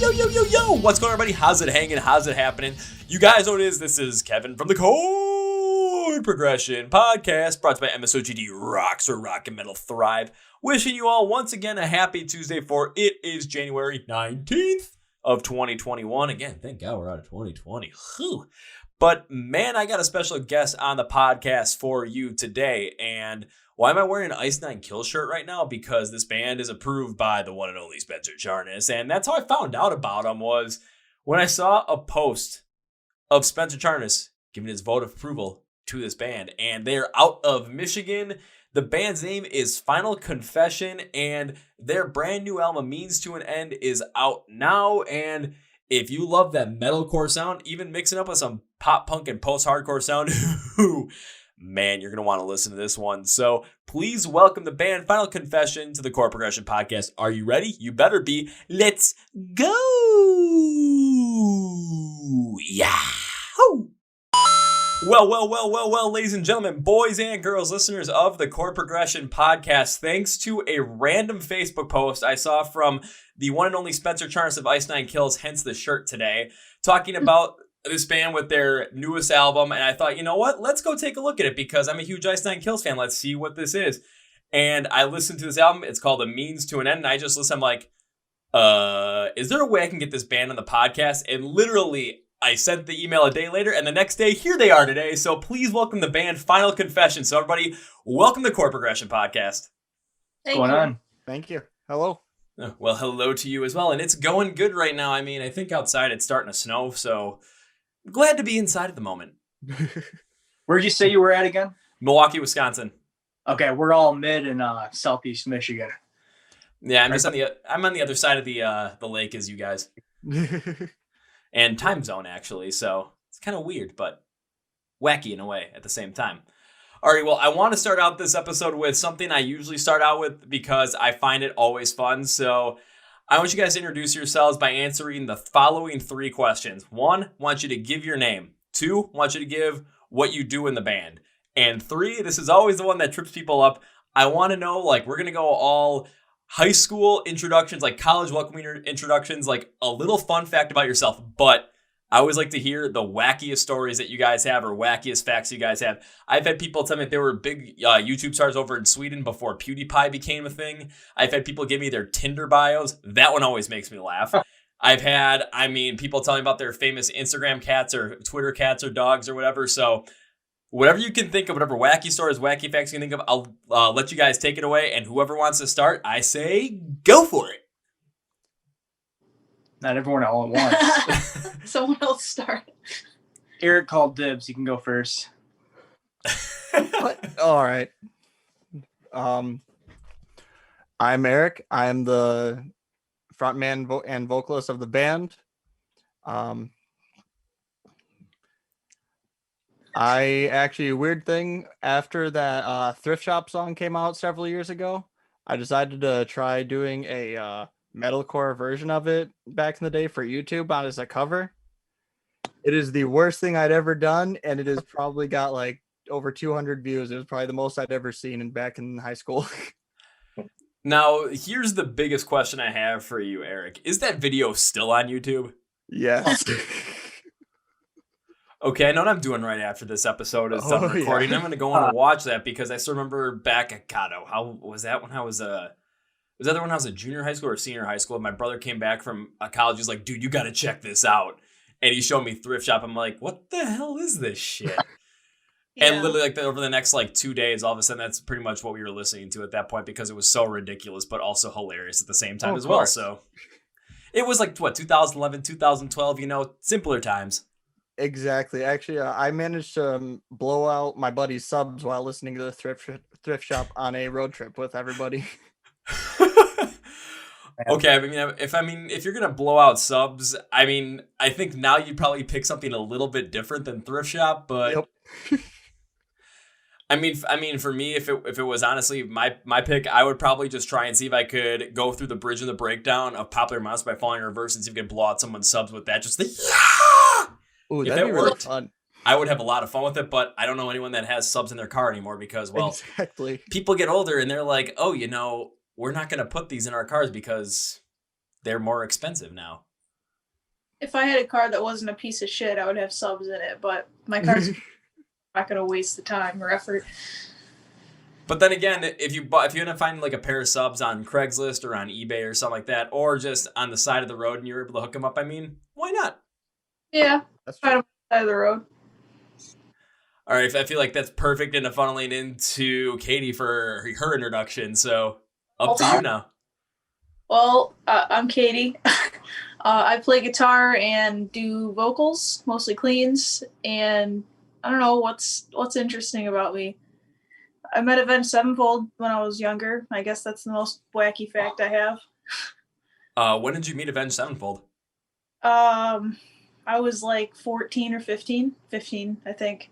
Yo, what's going on, everybody? How's it hanging? How's it happening? You guys know what it is. This is Kevin from the Chord Progression Podcast, brought to you by MSOGD Rocks, where rock and metal thrive. Wishing you all once again a happy Tuesday, for it is January 19th of 2021. Again, thank God we're out of 2020. Whew. But man, I got a special guest on the podcast for you today. And why am I wearing an Ice Nine Kills shirt right now? Because this band is approved by the one and only Spencer Charnas. And that's how I found out about him, was when I saw a post of Spencer Charnas giving his vote of approval to this band. And they're out of Michigan. The band's name is Final Confession, and their brand new album, Means to an End, is out now. And if you love that metalcore sound, even mixing up with some pop punk and post-hardcore sound, man, you're going to want to listen to this one. So please welcome the band Final Confession to the Chord Progression Podcast. Are you ready? You better be. Let's go! Yahoo! Well, ladies and gentlemen, boys and girls, listeners of the Chord Progression Podcast, thanks to a random Facebook post I saw from the one and only Spencer Charnas of Ice Nine Kills, hence the shirt today, talking about this band with their newest album. And I thought, you know what? Let's go take a look at it, because I'm a huge Ice Nine Kills fan. Let's see what this is. And I listened to this album. It's called A Means to an End. And I just listened. I'm like, is there a way I can get this band on the podcast? And literally, I sent the email a day later, and the next day, here they are today. So please welcome the band Final Confession. So everybody, welcome to the Chord Progression Podcast. What's going on? Thank you. Hello. Well, hello to you as well. And it's going good right now. I mean, I think outside it's starting to snow, so glad to be inside at the moment. Where'd you say you were at again? Milwaukee, Wisconsin. Okay, we're all mid and southeast Michigan. Yeah, I'm on the other side of the lake as you guys. And time zone, actually, so it's kind of weird, but wacky in a way at the same time. All right, well, I want to start out this episode with something I usually start out with because I find it always fun. So I want you guys to introduce yourselves by answering the following three questions. 1, I want you to give your name. 2, I want you to give what you do in the band. And 3, this is always the one that trips people up. I want to know, like, we're going to go all high school introductions, like college welcoming introductions, like a little fun fact about yourself. But I always like to hear the wackiest stories that you guys have, or wackiest facts you guys have. I've had people tell me that they were big YouTube stars over in Sweden before PewDiePie became a thing. I've had people give me their Tinder bios. That one always makes me laugh. I've had, people tell me about their famous Instagram cats or Twitter cats or dogs or whatever. So whatever you can think of, whatever wacky stories, wacky facts you can think of, I'll let you guys take it away. And whoever wants to start, I say go for it. Not everyone all at once. Someone else start. Eric called dibs. You can go first. What? All right. I'm Eric. I'm the frontman and vocalist of the band. A weird thing, after that Thrift Shop song came out several years ago, I decided to try doing a metalcore version of it back in the day for YouTube as a cover. It is the worst thing I'd ever done, and it has probably got like over 200 views. It was probably the most I'd ever seen back in high school. Now, here's the biggest question I have for you, Eric. Is that video still on YouTube? Yes. Okay, I know what I'm doing right after this episode is done recording. Yeah. I'm going to go on and watch that, because I still remember back at how was that when I was was that when I was a junior high school or senior high school? My brother came back from college. He's like, dude, you got to check this out. And he showed me Thrift Shop. I'm like, what the hell is this shit? Yeah. And literally over the next 2 days, all of a sudden, that's pretty much what we were listening to at that point, because it was so ridiculous, but also hilarious at the same time as well. So it was 2011, 2012, simpler times. Exactly. Actually, I managed to blow out my buddy's subs while listening to the Thrift Shop on a road trip with everybody. Okay, if you're gonna blow out subs, I think now you'd probably pick something a little bit different than Thrift Shop, but yep. For me, if it was honestly my pick, I would probably just try and see if I could go through the bridge of the breakdown of Popular Mouse by falling in reverse and see if I could blow out someone's subs with that. Just ooh, that'd be really fun. I would have a lot of fun with it, but I don't know anyone that has subs in their car anymore, because, exactly. People get older and they're like, oh, we're not going to put these in our cars because they're more expensive now. if I had a car that wasn't a piece of shit, I would have subs in it. But my car's not gonna waste the time or effort. But then again, if you end up finding like a pair of subs on Craigslist or on eBay or something like that, or just on the side of the road and you're able to hook them up, I mean, why not? Yeah, That's right true. on the side of the road. All right, I feel like that's perfect into funneling into Katie for her introduction. So up to you now. Well, I'm Katie. I play guitar and do vocals, mostly cleans, and I don't know what's interesting about me. I met Avenged Sevenfold when I was younger. I guess that's the most wacky fact I have. When did you meet Avenged Sevenfold? I was like 14 or 15. 15, I think.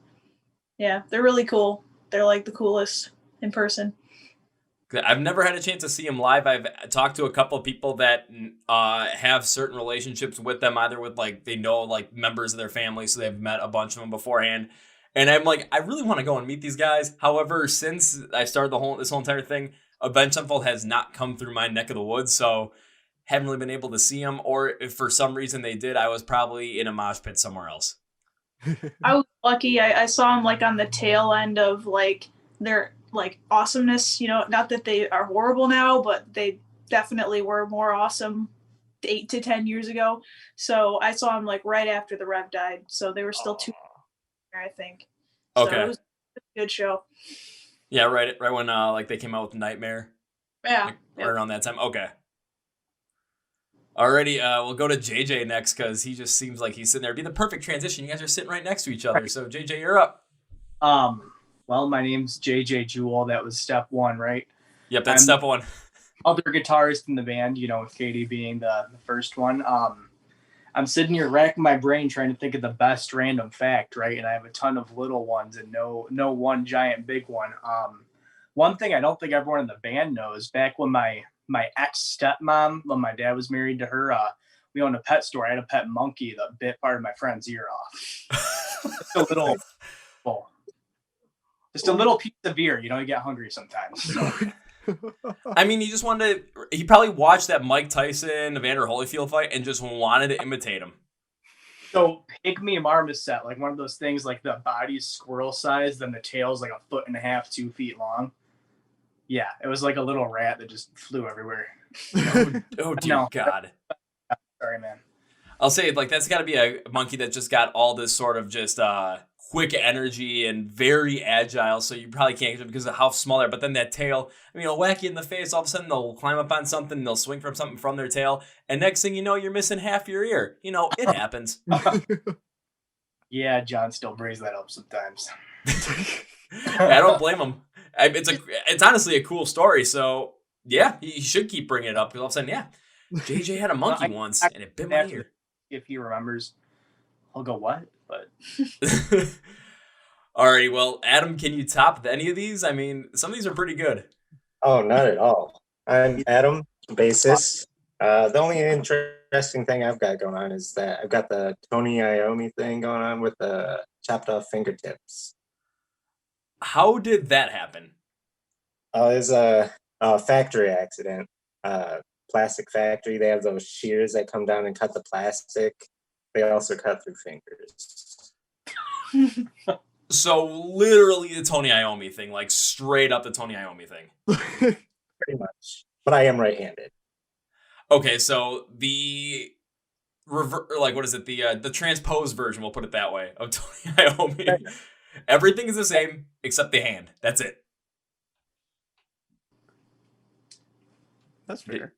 Yeah, they're really cool. They're like the coolest in person. I've never had a chance to see them live. I've talked to a couple of people that have certain relationships with them, either with like they know like members of their family, so they've met a bunch of them beforehand. And I'm like, I really want to go and meet these guys. However, since I started this whole entire thing, Avenged Sevenfold has not come through my neck of the woods, so haven't really been able to see them. Or if for some reason they did, I was probably in a mosh pit somewhere else. I was lucky. I saw them like on the tail end of like their like awesomeness. You know, not that they are horrible now, but they definitely were more awesome 8 to 10 years ago. So I saw them like right after the Rev died. So they were still two, I think. So Okay. it was a good show. Yeah, right when like they came out with Nightmare. Yeah. Like, right around that time. Okay. Alrighty, we'll go to JJ next because he just seems like he's sitting there. It'd be the perfect transition. You guys are sitting right next to each other. So JJ, you're up. Well, my name's JJ Jewell. That was step one, right? Yep, that's step one. Other guitarist in the band, with Katie being the first one. I'm sitting here racking my brain trying to think of the best random fact, right? And I have a ton of little ones and no one giant big one. One thing I don't think everyone in the band knows, back when my ex-stepmom, when my dad was married to her, we owned a pet store. I had a pet monkey that bit part of my friend's ear off. Just a little piece of ear. You get hungry sometimes. So. I mean, he probably watched that Mike Tyson, Evander Holyfield fight and just wanted to imitate him. So pygmy marmoset, like one of those things, like the body's squirrel sized, then the tail's like 1.5 feet, 2 feet long. Yeah, it was like a little rat that just flew everywhere. Oh dear No. God. Sorry, man. I'll say, like, that's got to be a monkey that just got all this sort of just quick energy and very agile, so you probably can't get them because of how small they're. But then that tail, I mean, it'll whack you in the face. All of a sudden, they'll climb up on something, they'll swing from something from their tail, and next thing you know, you're missing half your ear. It happens. Yeah, John still brings that up sometimes. I don't blame him. It's honestly a cool story, so yeah, you should keep bringing it up because all of a sudden, yeah, JJ had a monkey once and it bit my ear. If he remembers, I'll go, what? But alrighty, well, Adam, can you top any of these? I mean, some of these are pretty good. Oh, not at all. I'm Adam, bassist. The only interesting thing I've got going on is that I've got the Tony Iommi thing going on with the chopped off fingertips. How did that happen? It was a factory accident. Plastic factory. They have those shears that come down and cut the plastic. They also cut through fingers. So literally the Tony Iommi thing, like straight up the Tony Iommi thing. Pretty much. But I am right-handed. Okay, so the the transposed version, we'll put it that way, of Tony Iommi. Everything is the same except the hand. That's it. That's fair.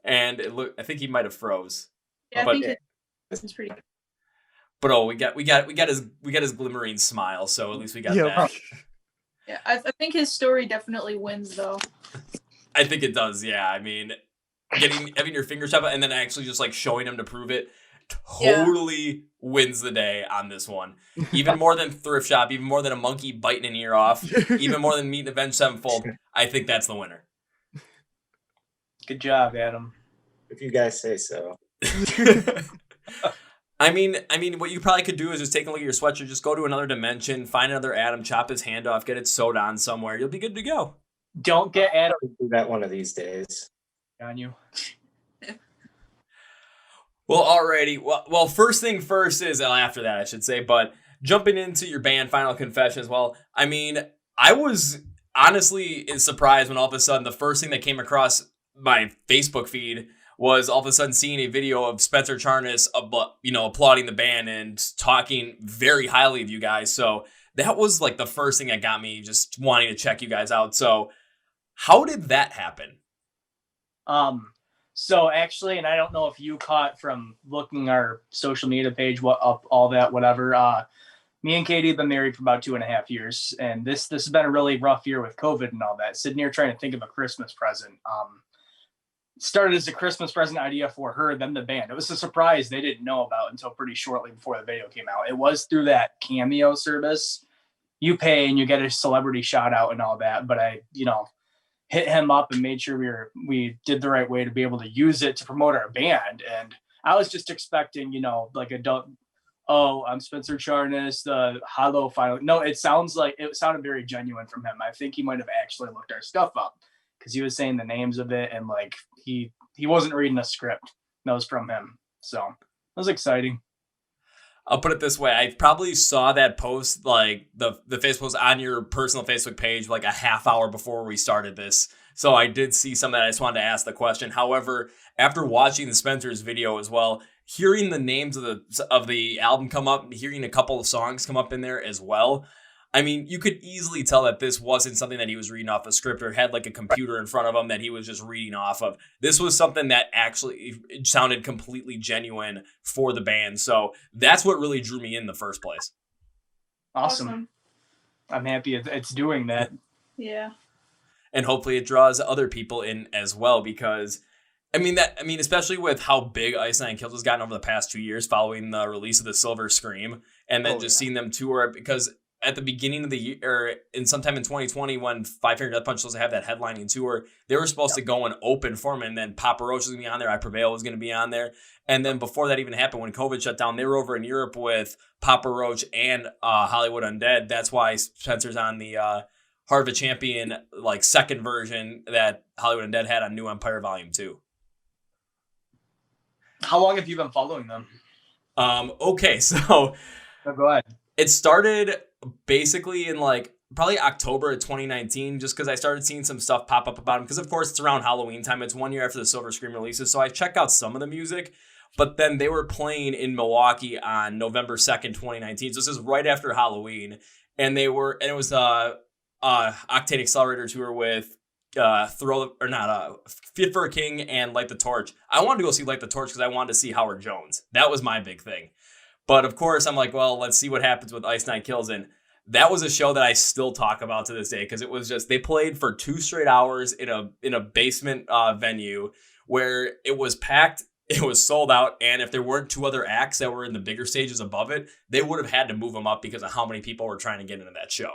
And I think he might have froze. Yeah, But- I think it's pretty good. But we got his glimmering smile, so at least we got that. Yeah, I think his story definitely wins though. I think it does, yeah. I mean, having your fingers chopped and then actually just like showing him to prove it totally wins the day on this one. Even more than Thrift Shop, even more than a monkey biting an ear off, even more than meeting Avenged Sevenfold. I think that's the winner. Good job, Adam. If you guys say so. I mean, what you probably could do is just take a look at your sweatshirt, just go to another dimension, find another Adam, chop his hand off, get it sewed on somewhere. You'll be good to go. Don't get Adam I'll do that one of these days. on you. Well, alrighty. Well, first thing first is after that, I should say. But jumping into your band final confessions. Well, I mean, I was honestly surprised when all of a sudden the first thing that came across my Facebook feed was all of a sudden seeing a video of Spencer Charnas, applauding the band and talking very highly of you guys. So that was like the first thing that got me just wanting to check you guys out. So how did that happen? So actually, and I don't know if you caught from looking our social media page, what up, all that, whatever. Me and Katie have been married for about 2.5 years, and this has been a really rough year with COVID and all that. Sitting here trying to think of a Christmas present. Started as a Christmas present idea for her, then the band. It was a surprise they didn't know about until pretty shortly before the video came out. It was through that Cameo service. You pay and you get a celebrity shout out and all that. But I, hit him up and made sure we did the right way to be able to use it to promote our band. And I was just expecting, like I'm Spencer Charnas, the Hollow final. No, it sounded very genuine from him. I think he might have actually looked our stuff up because he was saying the names of it and like he wasn't reading a script. That was from him. So it was exciting. I'll put it this way. I probably saw that post, like the Facebook post on your personal Facebook page, like a half hour before we started this. So I did see some of that. I just wanted to ask the question. However, after watching the Spencer's video as well, hearing the names of the album come up, and hearing a couple of songs come up in there as well, I mean, you could easily tell that this wasn't something that he was reading off a script or had like a computer in front of him that he was just reading off of. This was something that actually sounded completely genuine for the band. So that's what really drew me in the first place. Awesome. I'm happy it's doing that. Yeah. And hopefully it draws other people in as well, because especially with how big Ice Nine Kills has gotten over the past 2 years following the release of the Silver Scream, and then seeing them tour, because at the beginning of the year, or in sometime in 2020, when Five Finger Death Punch was supposed to have that headlining tour, they were supposed to go and open for them, and then Papa Roach was going to be on there, I Prevail was going to be on there, and then before that even happened, when COVID shut down, they were over in Europe with Papa Roach and Hollywood Undead. That's why Spencer's on the Heart of a Champion, like second version that Hollywood Undead had on New Empire Volume 2. How long have you been following them? Okay, so go ahead. It started basically in like probably October of 2019, just because I started seeing some stuff pop up about him, because of course it's around Halloween time. It's 1 year after the Silver Scream releases, so I checked out some of the music, but then they were playing in Milwaukee on November 2nd, 2019. So this is right after Halloween, and it was Octane Accelerator tour with Fit for a King and Light the Torch. I wanted to go see Light the Torch because I wanted to see Howard Jones. That was my big thing. But of course, I'm like, well, let's see what happens with Ice Nine Kills. And that was a show that I still talk about to this day, because it was just, they played for 2 straight hours in a basement venue where it was packed, it was sold out, and if there weren't 2 other acts that were in the bigger stages above it, they would have had to move them up because of how many people were trying to get into that show.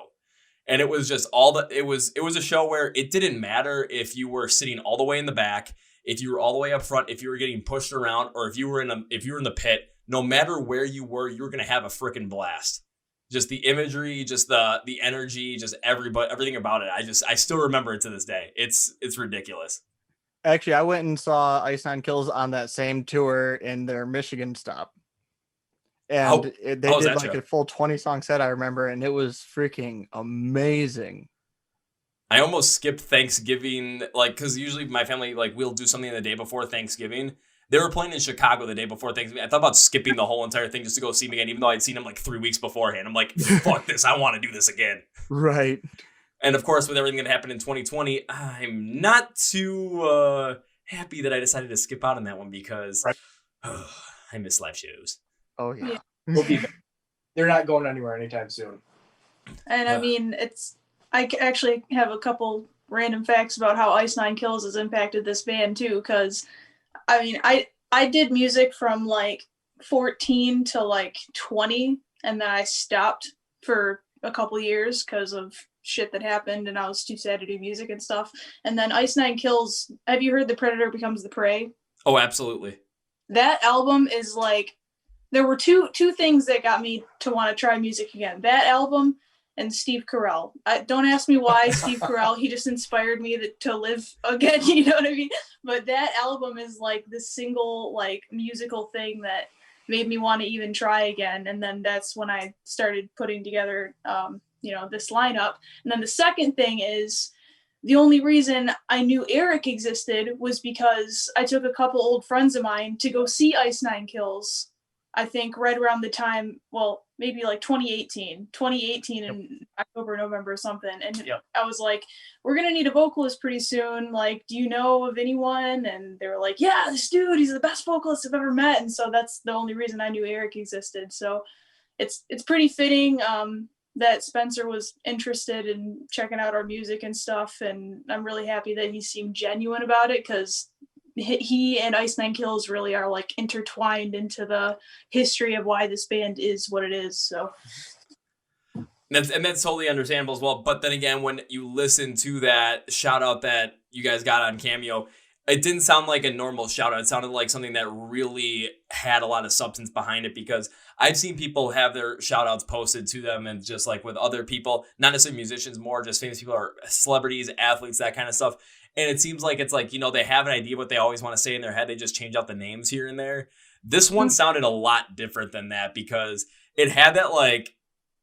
And it was just it was a show where it didn't matter if you were sitting all the way in the back, if you were all the way up front, if you were getting pushed around, or if you were in the pit. No matter where you were going to have a freaking blast. Just the imagery, just the energy, just everything about it. I still remember it to this day. It's ridiculous. Actually, I went and saw Ice Nine Kills on that same tour in their Michigan stop. And they did like a full 20-song set, I remember, and it was freaking amazing. I almost skipped Thanksgiving, like, because usually my family, like, we'll do something the day before Thanksgiving. They were playing in Chicago the day before Thanksgiving. I thought about skipping the whole entire thing just to go see them again, even though I'd seen them like 3 weeks beforehand. I'm like, fuck this. I want to do this again. Right. And of course, with everything that happened in 2020, I'm not too happy that I decided to skip out on that one, because I miss live shows. Oh, yeah. We'll be back. They're not going anywhere anytime soon. And I mean, I actually have a couple random facts about how Ice Nine Kills has impacted this band too, because I mean, I did music from like 14 to like 20, and then I stopped for a couple years because of shit that happened, and I was too sad to do music and stuff. And then Ice Nine Kills, have you heard The Predator Becomes the Prey? Oh, absolutely. That album is like, there were two things that got me to want to try music again. That album and Steve Carell. Don't ask me why Steve Carell. He just inspired me to live again. You know what I mean? But that album is like the single like musical thing that made me want to even try again. And then that's when I started putting together, this lineup. And then the second thing is the only reason I knew Eric existed was because I took a couple old friends of mine to go see Ice Nine Kills. I think right around the time, well, maybe like 2018 in October, November or something. And I was like, we're going to need a vocalist pretty soon. Like, do you know of anyone? And they were like, yeah, this dude, he's the best vocalist I've ever met. And so that's the only reason I knew Eric existed. So it's pretty fitting that Spencer was interested in checking out our music and stuff. And I'm really happy that he seemed genuine about it, because he and Ice Nine Kills really are like intertwined into the history of why this band is what it is. So that's totally understandable as well. But then again, when you listen to that shout out that you guys got on Cameo, it didn't sound like a normal shout out. It sounded like something that really had a lot of substance behind it, because I've seen people have their shout outs posted to them, and just like with other people, not necessarily musicians, more just famous people or celebrities, athletes, that kind of stuff. And it seems like it's like, they have an idea what they always want to say in their head. They just change out the names here and there. This one sounded a lot different than that, because it had that, like,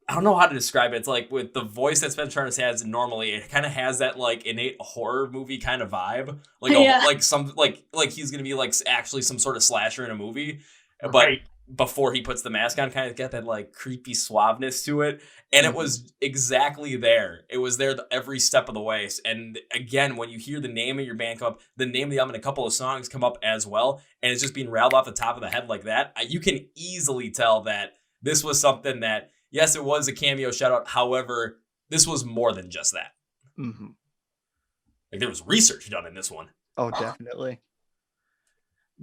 I don't know how to describe it. It's like with the voice that Spencer Charnas has normally, it kind of has that like innate horror movie kind of vibe. Like, like he's going to be like actually some sort of slasher in a movie. But right. Before he puts the mask on, kind of get that like creepy suaveness to it. And it was exactly there. It was there every step of the way. And again, when you hear the name of your band come up, the name of the album and a couple of songs come up as well, and it's just being rattled off the top of the head like that, you can easily tell that this was something that, yes, it was a Cameo shout out. However, this was more than just that. Mm-hmm. Like there was research done in this one. Oh, definitely.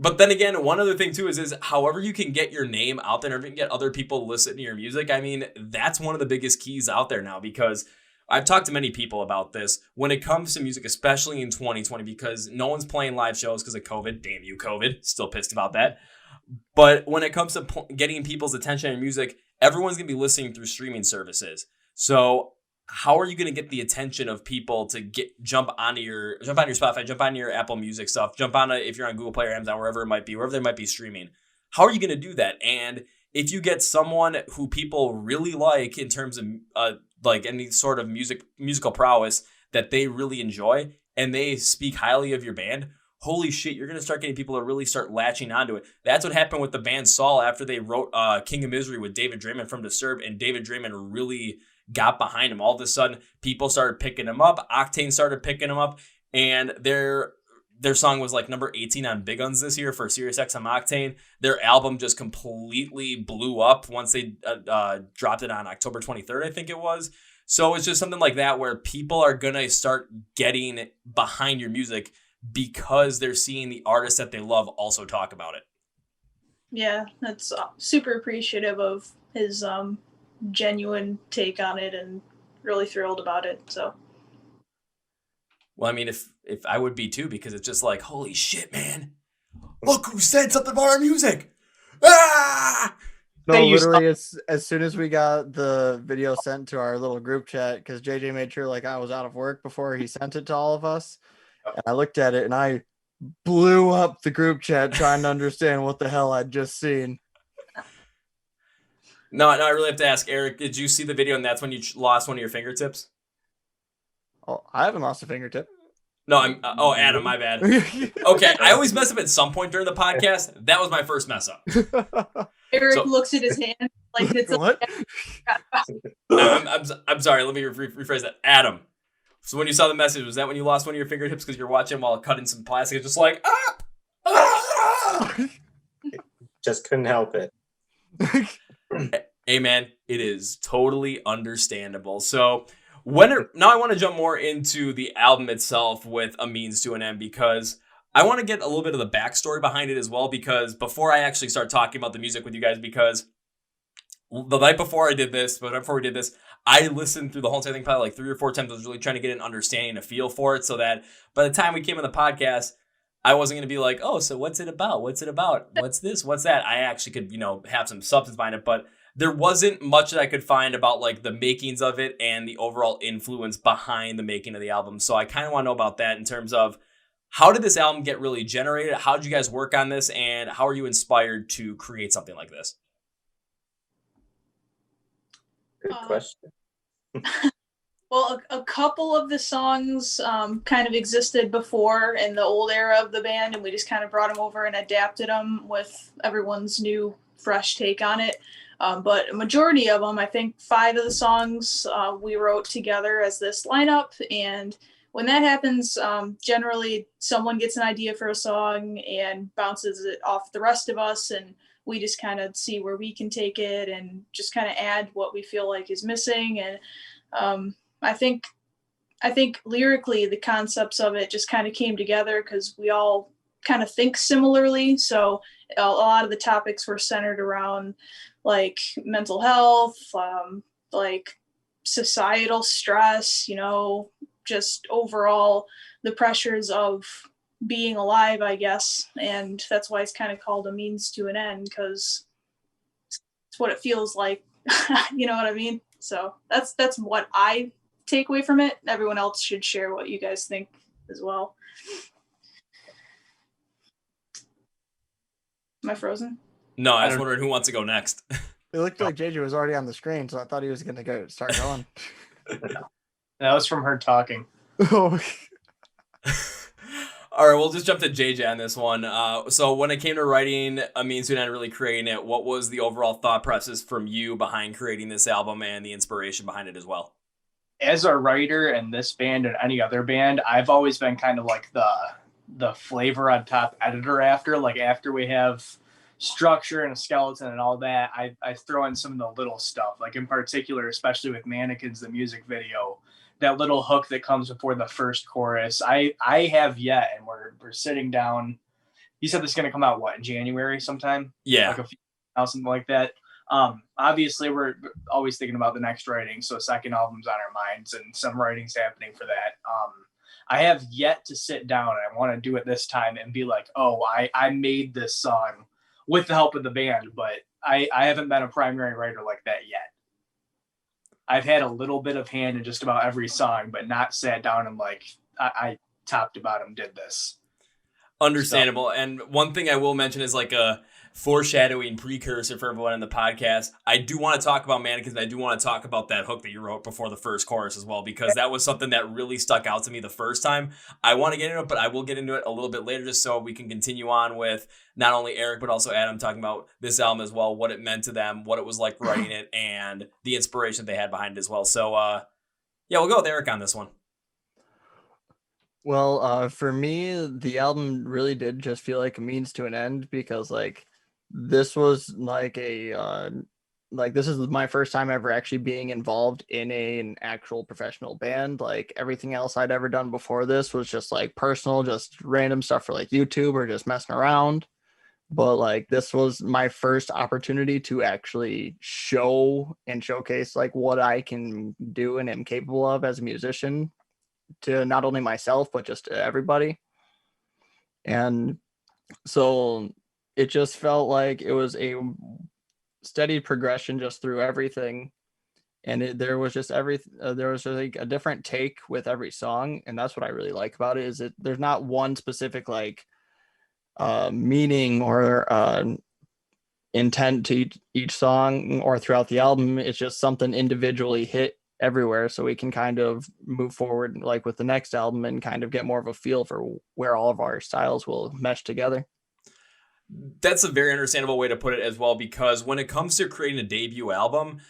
But then again, one other thing too is however you can get your name out there and you can get other people to listen to your music. I mean, that's one of the biggest keys out there now, because I've talked to many people about this when it comes to music, especially in 2020, because no one's playing live shows because of COVID. Damn you, COVID. Still pissed about that. But when it comes to getting people's attention on music, everyone's going to be listening through streaming services. So how are you going to get the attention of people to jump on your Spotify, jump on your Apple Music stuff, jump on if you're on Google Play or Amazon, wherever they might be streaming? How are you going to do that? And if you get someone who people really like in terms of like any sort of musical prowess that they really enjoy, and they speak highly of your band, holy shit, you're going to start getting people to really start latching onto it. That's what happened with the band Saul after they wrote King of Misery with David Draymond from Disturbed, and David Draymond really got behind him. All of a sudden, people started picking him up. Octane started picking him up, and their song was like number 18 on Big Guns this year for SiriusXM Octane. Their album just completely blew up once they dropped it on October 23rd, I think it was. So it's just something like that where people are going to start getting behind your music because they're seeing the artists that they love also talk about it. Yeah, that's super appreciative of his genuine take on it, and really thrilled about it. So, well, I mean, if I would be too, because it's just like, holy shit, man, look who said something about our music. Ah! No, literally, as soon as we got the video sent to our little group chat, because JJ made sure like I was out of work before he sent it to all of us, and I looked at it and I blew up the group chat trying to understand what the hell I'd just seen. No, I really have to ask, Eric, did you see the video and that's when you lost one of your fingertips? Oh, I haven't lost a fingertip. No, Adam, my bad. Okay, I always mess up at some point during the podcast. That was my first mess up. Eric looks at his hand like it's what? I'm sorry, let me rephrase that. Adam, so when you saw the message, was that when you lost one of your fingertips because you're watching while cutting some plastic? It's just like, Just couldn't help it. Hey man, it is totally understandable. So now I want to jump more into the album itself with A Means to an End, because I want to get a little bit of the backstory behind it as well, because before I actually start talking about the music with you guys, because the night before we did this, I listened through the whole entire thing probably like 3 or 4 times. I was really trying to get an understanding, a feel for it, so that by the time we came on the podcast, I wasn't going to be like, oh, so what's it about? What's it about? What's this? What's that? I actually could, have some substance behind it. But there wasn't much that I could find about like the makings of it and the overall influence behind the making of the album. So I kind of want to know about that in terms of how did this album get really generated? How did you guys work on this? And how are you inspired to create something like this? Good question. Well, a couple of the songs kind of existed before in the old era of the band, and we just kind of brought them over and adapted them with everyone's new, fresh take on it. But a majority of them, I think 5 of the songs we wrote together as this lineup. And when that happens, generally someone gets an idea for a song and bounces it off the rest of us, and we just kind of see where we can take it and just kind of add what we feel like is missing. And I think lyrically the concepts of it just kind of came together because we all kind of think similarly. So a lot of the topics were centered around like mental health, like societal stress, just overall the pressures of being alive, I guess. And that's why it's kind of called a means to an end, because it's what it feels like. You know what I mean? So that's what I take away from it. Everyone else should share what you guys think as well. Am I frozen? No, I was wondering who wants to go next. It looked like JJ was already on the screen, so I thought he was going to start going. That was from her talking. Oh. All right, we'll just jump to JJ on this one. So when it came to writing A Means to an End, really creating it, what was the overall thought process from you behind creating this album and the inspiration behind it as well? As a writer in this band and any other band, I've always been kind of like the flavor on top editor after we have structure and a skeleton and all that, I throw in some of the little stuff, like in particular, especially with Mannequins, the music video, that little hook that comes before the first chorus. I have yet, and we're sitting down. You said this is going to come out, in January sometime? Yeah. Like a few, something like that. Obviously we're always thinking about the next writing, so second album's on our minds and some writing's happening for that. I have yet to sit down, and I want to do it this time and be like, oh, I made this song with the help of the band, but I haven't been a primary writer like that yet. I've had a little bit of hand in just about every song, but not sat down and like I top to bottom did this. Understandable. So. And one thing I will mention is like a foreshadowing precursor for everyone in the podcast. I do want to talk about Mannequins, and I do want to talk about that hook that you wrote before the first chorus as well, because that was something that really stuck out to me the first time. I want to get into it, but I will get into it a little bit later just so we can continue on with not only Eric, but also Adam talking about this album as well, what it meant to them, what it was like writing it, and the inspiration they had behind it as well. So, yeah, we'll go with Eric on this one. Well, for me, the album really did just feel like a means to an end, because like this was like this is my first time ever actually being involved in an actual professional band. Like everything else I'd ever done before this was just like personal, just random stuff for like YouTube or just messing around. But like this was my first opportunity to actually show and showcase like what I can do and am capable of as a musician, to not only myself but just to everybody. And so it just felt like it was a steady progression just through everything, and there was just like a different take with every song, and that's what I really like about it, is that there's not one specific like meaning or intent to each song or throughout the album. It's just something individually hit everywhere, so we can kind of move forward like with the next album and kind of get more of a feel for where all of our styles will mesh together. That's a very understandable way to put it as well, because when it comes to creating a debut album,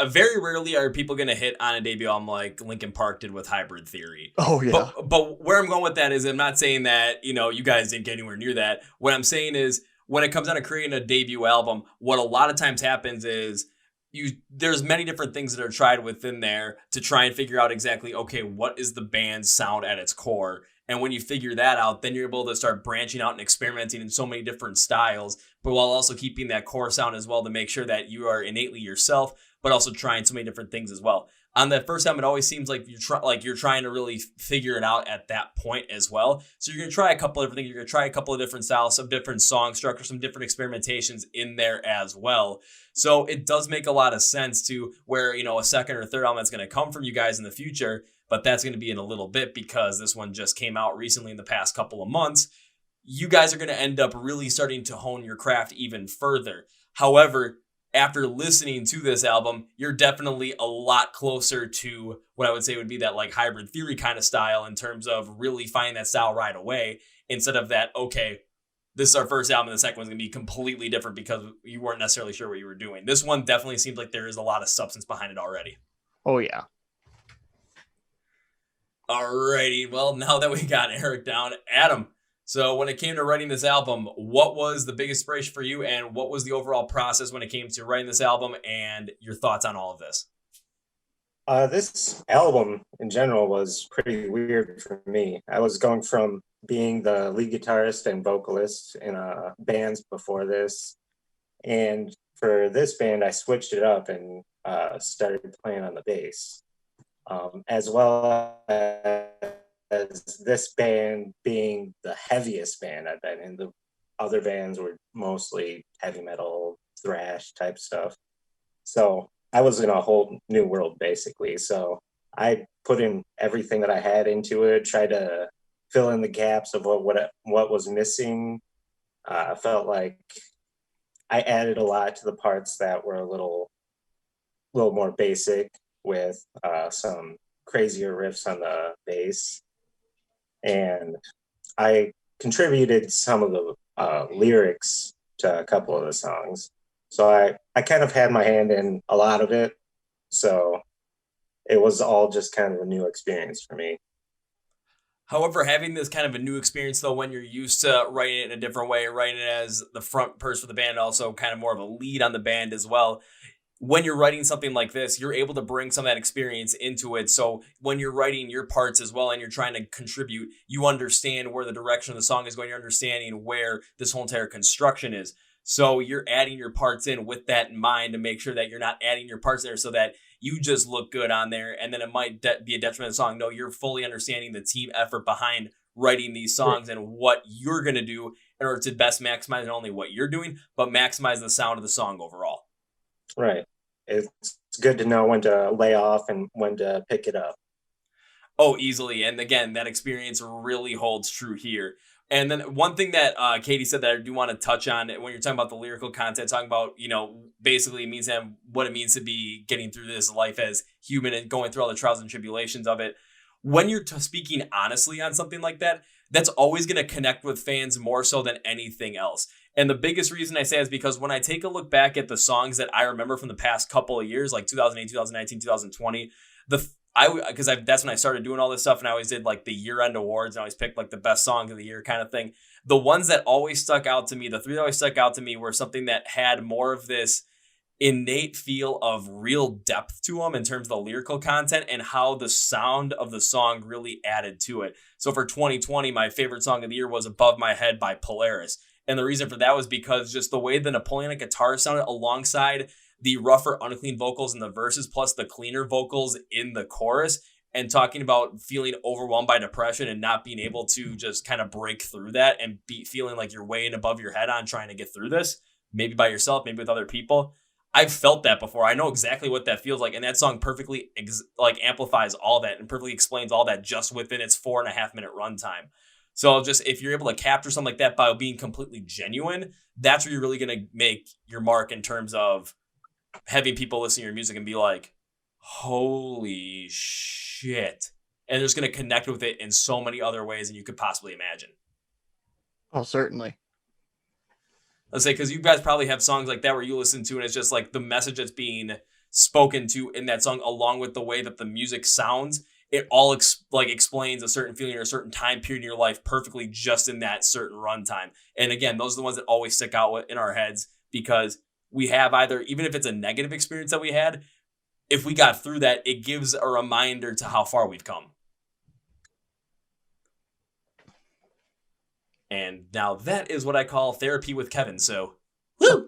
very rarely are people going to hit on a debut album like Linkin Park did with Hybrid Theory. Oh yeah. But where I'm going with that is, I'm not saying that, you guys didn't get anywhere near that. What I'm saying is, when it comes down to creating a debut album, what a lot of times happens is there's many different things that are tried within there to try and figure out exactly, okay, what is the band's sound at its core? And when you figure that out, then you're able to start branching out and experimenting in so many different styles, but while also keeping that core sound as well, to make sure that you are innately yourself, but also trying so many different things as well. on that first album, it always seems like you're trying to really figure it out at that point as well. So you're gonna try a couple of different things. You're gonna try a couple of different styles, some different song structure, some different experimentations in there as well. So it does make a lot of sense to where, you know, a second or third album that's gonna come from you guys in the future, but that's gonna be in a little bit because this one just came out recently in the past couple of months. You guys are gonna end up really starting to hone your craft even further. However, after listening to this album, you're definitely a lot closer to what I would say would be that like hybrid theory kind of style in terms of really finding that style right away instead of that, okay, this is our first album and the second one's going to be completely different because you weren't necessarily sure what you were doing. This one definitely seems like there is a lot of substance behind it already. Oh, yeah. Alrighty, well, now that we got Eric down, Adam, so when it came to writing this album, what was the biggest inspiration for you and what was the overall process when it came to writing this album and your thoughts on all of this? This album in general was pretty weird for me. I was going from being the lead guitarist and vocalist in bands before this. And for this band, I switched it up and started playing on the bass. As well as this band being the heaviest band I've been in. The other bands were mostly heavy metal, thrash type stuff. So I was in a whole new world, basically. So I put in everything that I had into it, tried to fill in the gaps of what was missing. I felt like I added a lot to the parts that were a little more basic with some crazier riffs on the bass. And I contributed some of the lyrics to a couple of the songs. So I kind of had my hand in a lot of it. So it was all just kind of a new experience for me. However, having this kind of a new experience, though, when you're used to writing it in a different way, writing it as the front person for the band, also kind of more of a lead on the band as well, when you're writing something like this, you're able to bring some of that experience into it. So when you're writing your parts as well and you're trying to contribute, you understand where the direction of the song is going. You're understanding where this whole entire construction is. So you're adding your parts in with that in mind to make sure that you're not adding your parts there so that you just look good on there and then it might be a detriment to the song. No, you're fully understanding the team effort behind writing these songs and what you're going to do in order to best maximize not only what you're doing, but maximize the sound of the song overall. Right. It's good to know when to lay off and when to pick it up. Oh, easily. And again, that experience really holds true here. And then one thing that Katie said that I do want to touch on when you're talking about the lyrical content, talking about, you know, basically it means what it means to be getting through this life as human and going through all the trials and tribulations of it. When you're speaking honestly on something like that, that's always going to connect with fans more so than anything else. And the biggest reason I say is because when I take a look back at the songs that I remember from the past couple of years, like 2008, 2019, 2020, that's when I started doing all this stuff, and I always did like the year-end awards and I always picked like the best song of the year kind of thing. The ones that always stuck out to me, the three that always stuck out to me were something that had more of this innate feel of real depth to them in terms of the lyrical content and how the sound of the song really added to it. So for 2020, my favorite song of the year was Above My Head by Polaris. And the reason for that was because just the way the Napoleonic guitar sounded alongside the rougher, unclean vocals in the verses, plus the cleaner vocals in the chorus, and talking about feeling overwhelmed by depression and not being able to just kind of break through that and feeling like you're way above your head on trying to get through this, maybe by yourself, maybe with other people. I've felt that before. I know exactly what that feels like. And that song perfectly amplifies all that and perfectly explains all that just within its 4.5 minute runtime. So just if you're able to capture something like that by being completely genuine, that's where you're really going to make your mark in terms of having people listen to your music and be like, holy shit. And they're just going to connect with it in so many other ways than you could possibly imagine. Oh, certainly. Let's say, because you guys probably have songs like that where you listen to and it's just like the message that's being spoken to in that song, along with the way that the music sounds, it all explains a certain feeling or a certain time period in your life perfectly just in that certain runtime. And again, those are the ones that always stick out in our heads because we have either, even if it's a negative experience that we had, if we got through that, it gives a reminder to how far we've come. And now that is what I call therapy with Kevin. So, woo!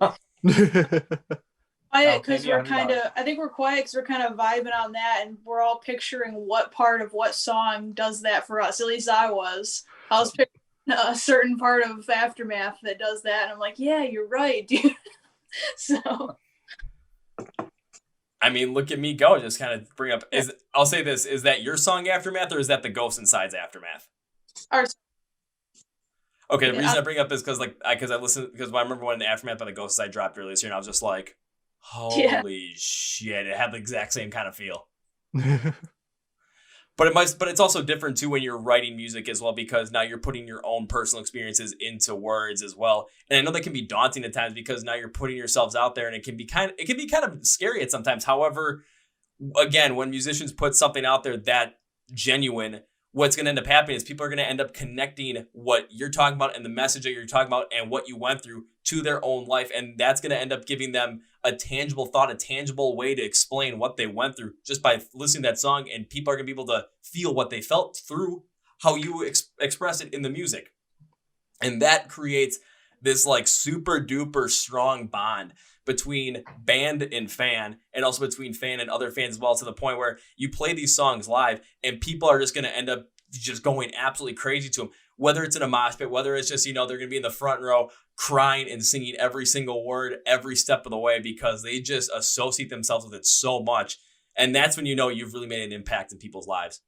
Quiet because maybe we're kind of. I think we're quiet because we're kind of vibing on that, and we're all picturing what part of what song does that for us. At least I was. I was picturing a certain part of Aftermath that does that, and I'm like, yeah, you're right, dude. So. I mean, look at me go. Just kind of bring up. I'll say this: is that your song Aftermath, or is that the Ghost Inside's Aftermath? Ours. Okay, the reason I bring up is because I listened because I remember when the Aftermath by the Ghost Inside dropped earlier this year, and I was just like, holy shit! It had the exact same kind of feel. But it's also different too when you're writing music as well, because now you're putting your own personal experiences into words as well. And I know that can be daunting at times because now you're putting yourselves out there, and it can be kind of scary at sometimes. However, again, when musicians put something out there that genuine, what's going to end up happening is people are going to end up connecting what you're talking about and the message that you're talking about and what you went through to their own life. And that's going to end up giving them a tangible thought, a tangible way to explain what they went through just by listening to that song. And people are going to be able to feel what they felt through how you express it in the music. And that creates this like super duper strong bond between band and fan, and also between fan and other fans as well, to the point where you play these songs live and people are just going to end up just going absolutely crazy to them, whether it's in a mosh pit, whether it's just, they're going to be in the front row crying and singing every single word every step of the way because they just associate themselves with it so much. And that's when you've really made an impact in people's lives.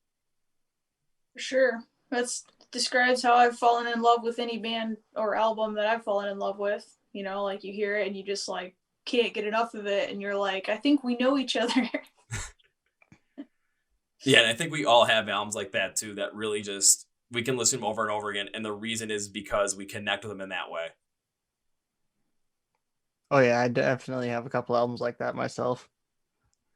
For sure. That describes how I've fallen in love with any band or album that I've fallen in love with. Like you hear it and you just like can't get enough of it, and you're like, I think we know each other. Yeah, and I think we all have albums like that too that really just we can listen to them over and over again, and the reason is because we connect with them in that way. Oh yeah, I definitely have a couple albums like that myself.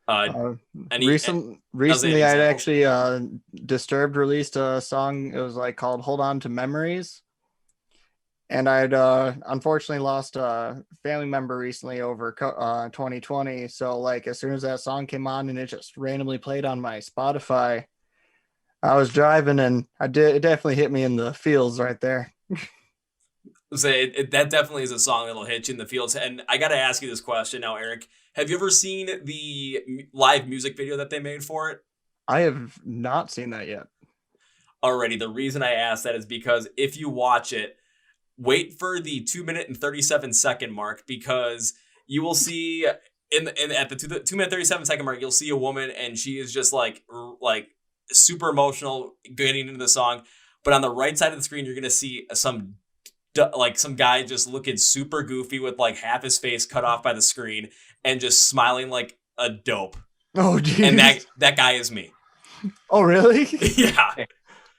Recently I'd actually Disturbed released a song. It was like called "Hold On to Memories," and I'd unfortunately lost a family member recently over 2020. So like as soon as that song came on and it just randomly played on my Spotify, I was driving and it definitely hit me in the feels right there. That definitely is a song that'll hit you in the feels. And I got to ask you this question now, Eric. Have you ever seen the live music video that they made for it? I have not seen that yet. Already. The reason I asked that is because if you watch it, wait for the 2 minute and 37-second mark, because you will see at the 2 minute 37-second mark, you'll see a woman and she is just like super emotional getting into the song. But on the right side of the screen, you're going to see some guy just looking super goofy with like half his face cut off by the screen and just smiling like a dope. Oh, geez. And that guy is me. Oh, really? Yeah.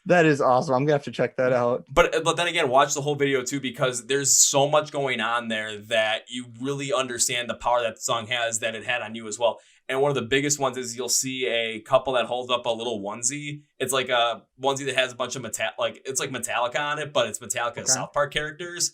That is awesome. I'm going to have to check that out. But then again, watch the whole video too, because there's so much going on there that you really understand the power that the song has, that it had on you as well. And one of the biggest ones is you'll see a couple that holds up a little onesie. It's like a onesie that has a bunch of it's like Metallica on it, but it's Metallica South Park characters.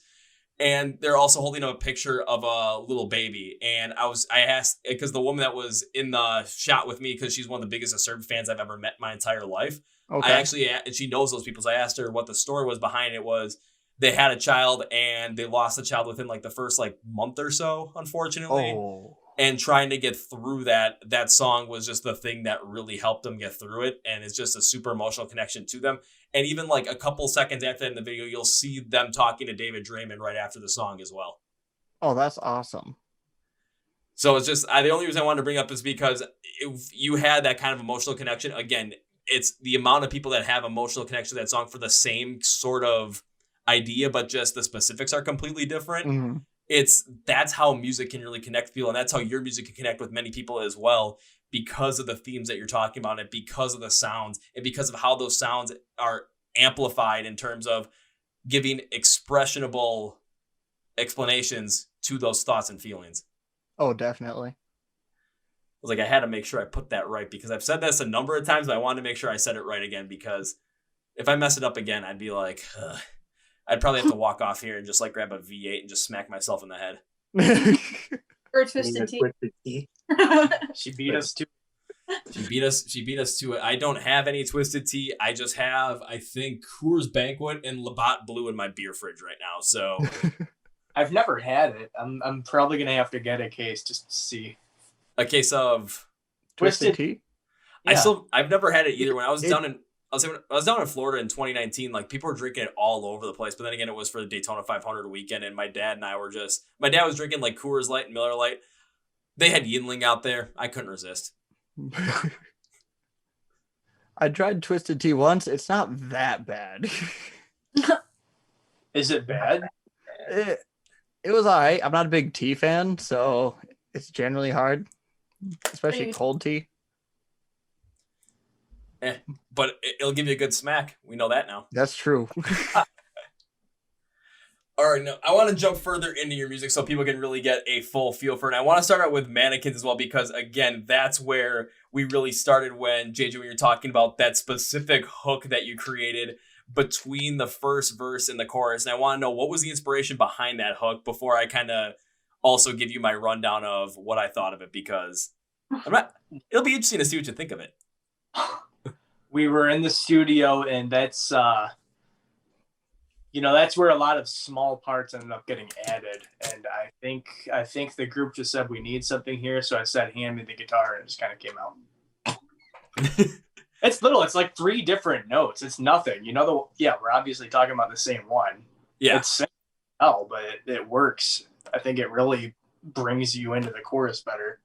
And they're also holding up a picture of a little baby. And I asked, because the woman that was in the shot with me, because she's one of the biggest Disturbed fans I've ever met in my entire life. Okay. And she knows those people. So I asked her what the story was behind it. Was they had a child and they lost the child within like the first like month or so, unfortunately. Oh. And trying to get through that song was just the thing that really helped them get through it. And it's just a super emotional connection to them. And even like a couple seconds after that in the video, you'll see them talking to David Draymond right after the song as well. Oh, that's awesome. So it's just, the only reason I wanted to bring up is because if you had that kind of emotional connection, again, it's the amount of people that have emotional connection to that song for the same sort of idea, but just the specifics are completely different. Mm-hmm. That's how music can really connect people, and that's how your music can connect with many people as well, because of the themes that you're talking about, and because of the sounds, and because of how those sounds are amplified in terms of giving expressionable explanations to those thoughts and feelings. Oh, definitely. I was like, I had to make sure I put that right, because I've said this a number of times, but I wanted to make sure I said it right again, because if I mess it up again, I'd be like, ugh. I'd probably have to walk off here and just like grab a V8 and just smack myself in the head. Or Twisted Tea. She beat us to She beat us to it. I don't have any Twisted Tea. I just have, I think, Coors Banquet and Labatt Blue in my beer fridge right now. So I've never had it. I'm probably gonna have to get a case just to see. A case of Twisted Tea. Yeah. I've never had it either. When I was It- down in I was down in Florida in 2019. Like people were drinking it all over the place. But then again, it was for the Daytona 500 weekend, and my dad was drinking like Coors Light and Miller Lite. They had Yingling out there. I couldn't resist. I tried Twisted Tea once. It's not that bad. Is it bad? It was all right. I'm not a big tea fan, so it's generally hard, especially cold tea. But it'll give you a good smack. We know that now. That's true. All right, no, I want to jump further into your music so people can really get a full feel for it. And I want to start out with Mannequins as well, because again, that's where we really started when JJ, when you're talking about that specific hook that you created between the first verse and the chorus. And I want to know, what was the inspiration behind that hook before I kind of also give you my rundown of what I thought of it, because it'll be interesting to see what you think of it. We were in the studio, and that's that's where a lot of small parts ended up getting added. And I think the group just said, we need something here. So I said, hand me the guitar, and it just kind of came out. It's little. It's like 3 different notes. It's nothing. We're obviously talking about the same one. Yeah. It's simple, but it works. I think it really brings you into the chorus better.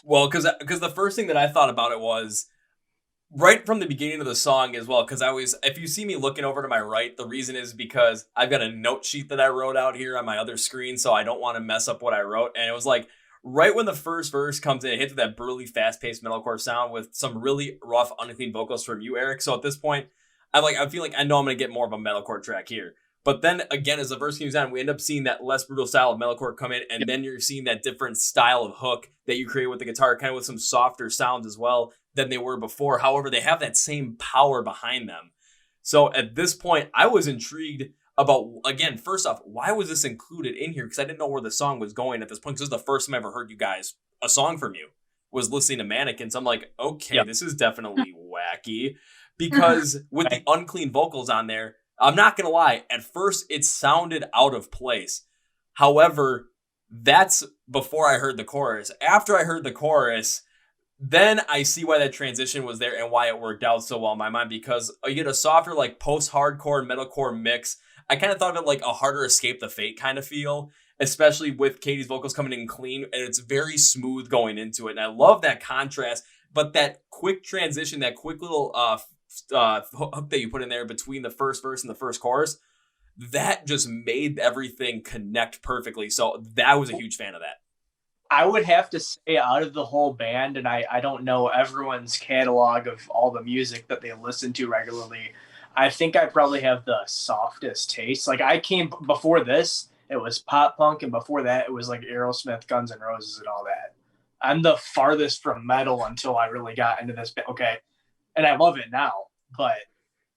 Well, because the first thing that I thought about it was right from the beginning of the song as well, because if you see me looking over to my right, the reason is because I've got a note sheet that I wrote out here on my other screen, so I don't want to mess up what I wrote. And it was like right when the first verse comes in, it hits that burly, fast-paced metalcore sound with some really rough, unclean vocals from you, Eric. So at this point, I feel like I know I'm going to get more of a metalcore track here. But then again, as the verse comes on, we end up seeing that less brutal style of metalcore come in, and then you're seeing that different style of hook that you create with the guitar, kind of with some softer sounds as well than they were before. However, they have that same power behind them. So at this point, I was intrigued about, again, first off, why was this included in here? Because I didn't know where the song was going at this point. This is the first time I ever heard you guys, a song from you, was listening to Mannequins. I'm like, okay, This is definitely wacky. Because with the unclean vocals on there, I'm not going to lie, at first it sounded out of place. However, that's before I heard the chorus. After I heard the chorus, then I see why that transition was there and why it worked out so well in my mind, because you get a softer, like post-hardcore and metalcore mix. I kind of thought of it like a harder Escape the Fate kind of feel, especially with Katie's vocals coming in clean, and it's very smooth going into it. And I love that contrast, but that quick transition, that quick little hook that you put in there between the first verse and the first chorus, that just made everything connect perfectly. So that was a huge fan of that. I would have to say, out of the whole band, and I don't know everyone's catalog of all the music that they listen to regularly, I think I probably have the softest taste. Like, I came before this, it was pop punk, and before that, it was like Aerosmith, Guns N' Roses, and all that. I'm the farthest from metal until I really got into this. Okay, and I love it now, but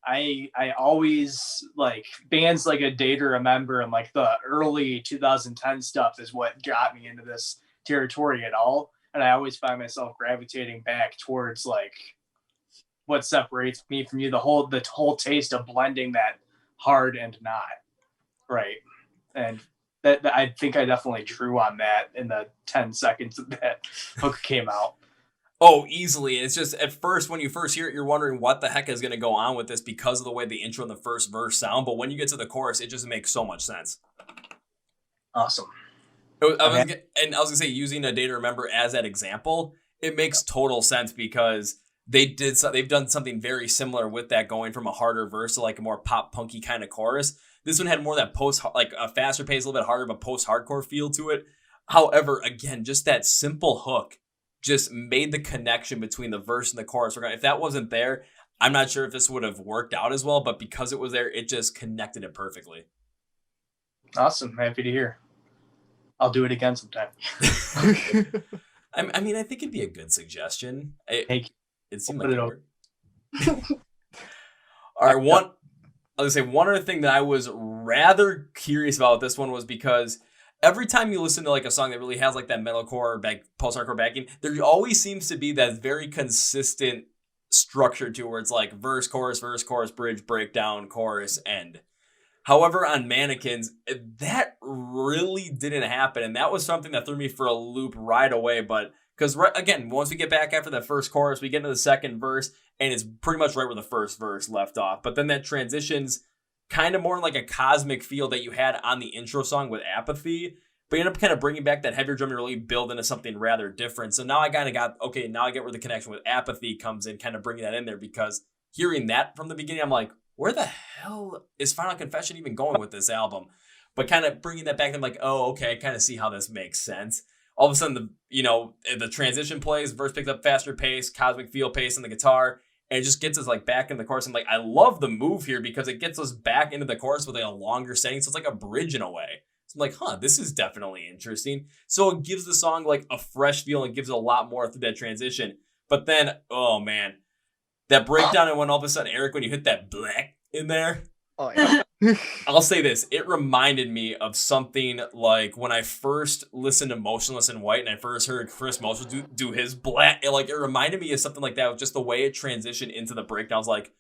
I always like bands like A Day to Remember and like the early 2010 stuff is what got me into this territory at all. And I always find myself gravitating back towards like what separates me from you, the whole taste of blending that hard and not right. And that I think I definitely drew on that in the 10 seconds that hook came out. Oh, easily. It's just at first, when you first hear it, you're wondering what the heck is going to go on with this because of the way the intro and the first verse sound. But when you get to the chorus, it just makes so much sense. Awesome. I was going to say, using A Day to Remember as that example, it makes total sense because they've done something very similar with that, going from a harder verse to like a more pop punky kind of chorus. This one had more of that like a faster pace, a little bit harder, but post-hardcore feel to it. However, again, just that simple hook just made the connection between the verse and the chorus. If that wasn't there, I'm not sure if this would have worked out as well, but because it was there, it just connected it perfectly. Awesome. Happy to hear. I'll do it again sometime. I mean, I think it'd be a good suggestion. It seemed like it worked. All right, I was gonna say one other thing that I was rather curious about this one was because every time you listen to like a song that really has like that metalcore post-hardcore backing, there always seems to be that very consistent structure to where it's like verse, chorus, bridge, breakdown, chorus, end. However, on Mannequins, that really didn't happen. And that was something that threw me for a loop right away. But because, again, once we get back after the first chorus, we get into the second verse, and it's pretty much right where the first verse left off. But then that transitions kind of more like a cosmic feel that you had on the intro song with Apathy. But you end up kind of bringing back that heavier drum and really build into something rather different. So now I kind of got, okay, now I get where the connection with Apathy comes in, kind of bringing that in there, because hearing that from the beginning, I'm like, where the hell is Final Confession even going with this album? But kind of bringing that back, I'm like, oh, okay, I kind of see how this makes sense. All of a sudden, the transition plays, verse picks up faster pace, cosmic feel pace on the guitar, and it just gets us like back in the chorus. I'm like, I love the move here because it gets us back into the chorus with like a longer setting, so it's like a bridge in a way. So I'm like, this is definitely interesting. So it gives the song like a fresh feel and gives it a lot more through that transition. But then, oh man, that breakdown, and when all of a sudden, Eric, when you hit that black in there, Oh yeah. I'll say this, it reminded me of something like when I first listened to Motionless in White and I first heard Chris Motionless do his black. It reminded me of something like that, with just the way it transitioned into the breakdown. I was like,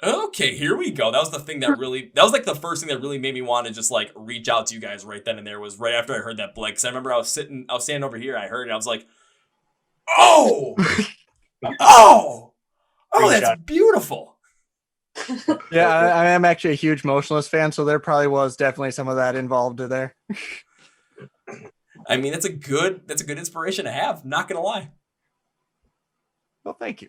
okay, here we go. That was the thing that was like the first thing that really made me want to just like reach out to you guys right then and there, was right after I heard that black. Because I remember I was standing over here, I heard it, I was like, oh, that's beautiful. Yeah, I am actually a huge Motionless fan, so there probably was definitely some of that involved there. I mean, that's a good inspiration to have, not gonna lie. Well, thank you.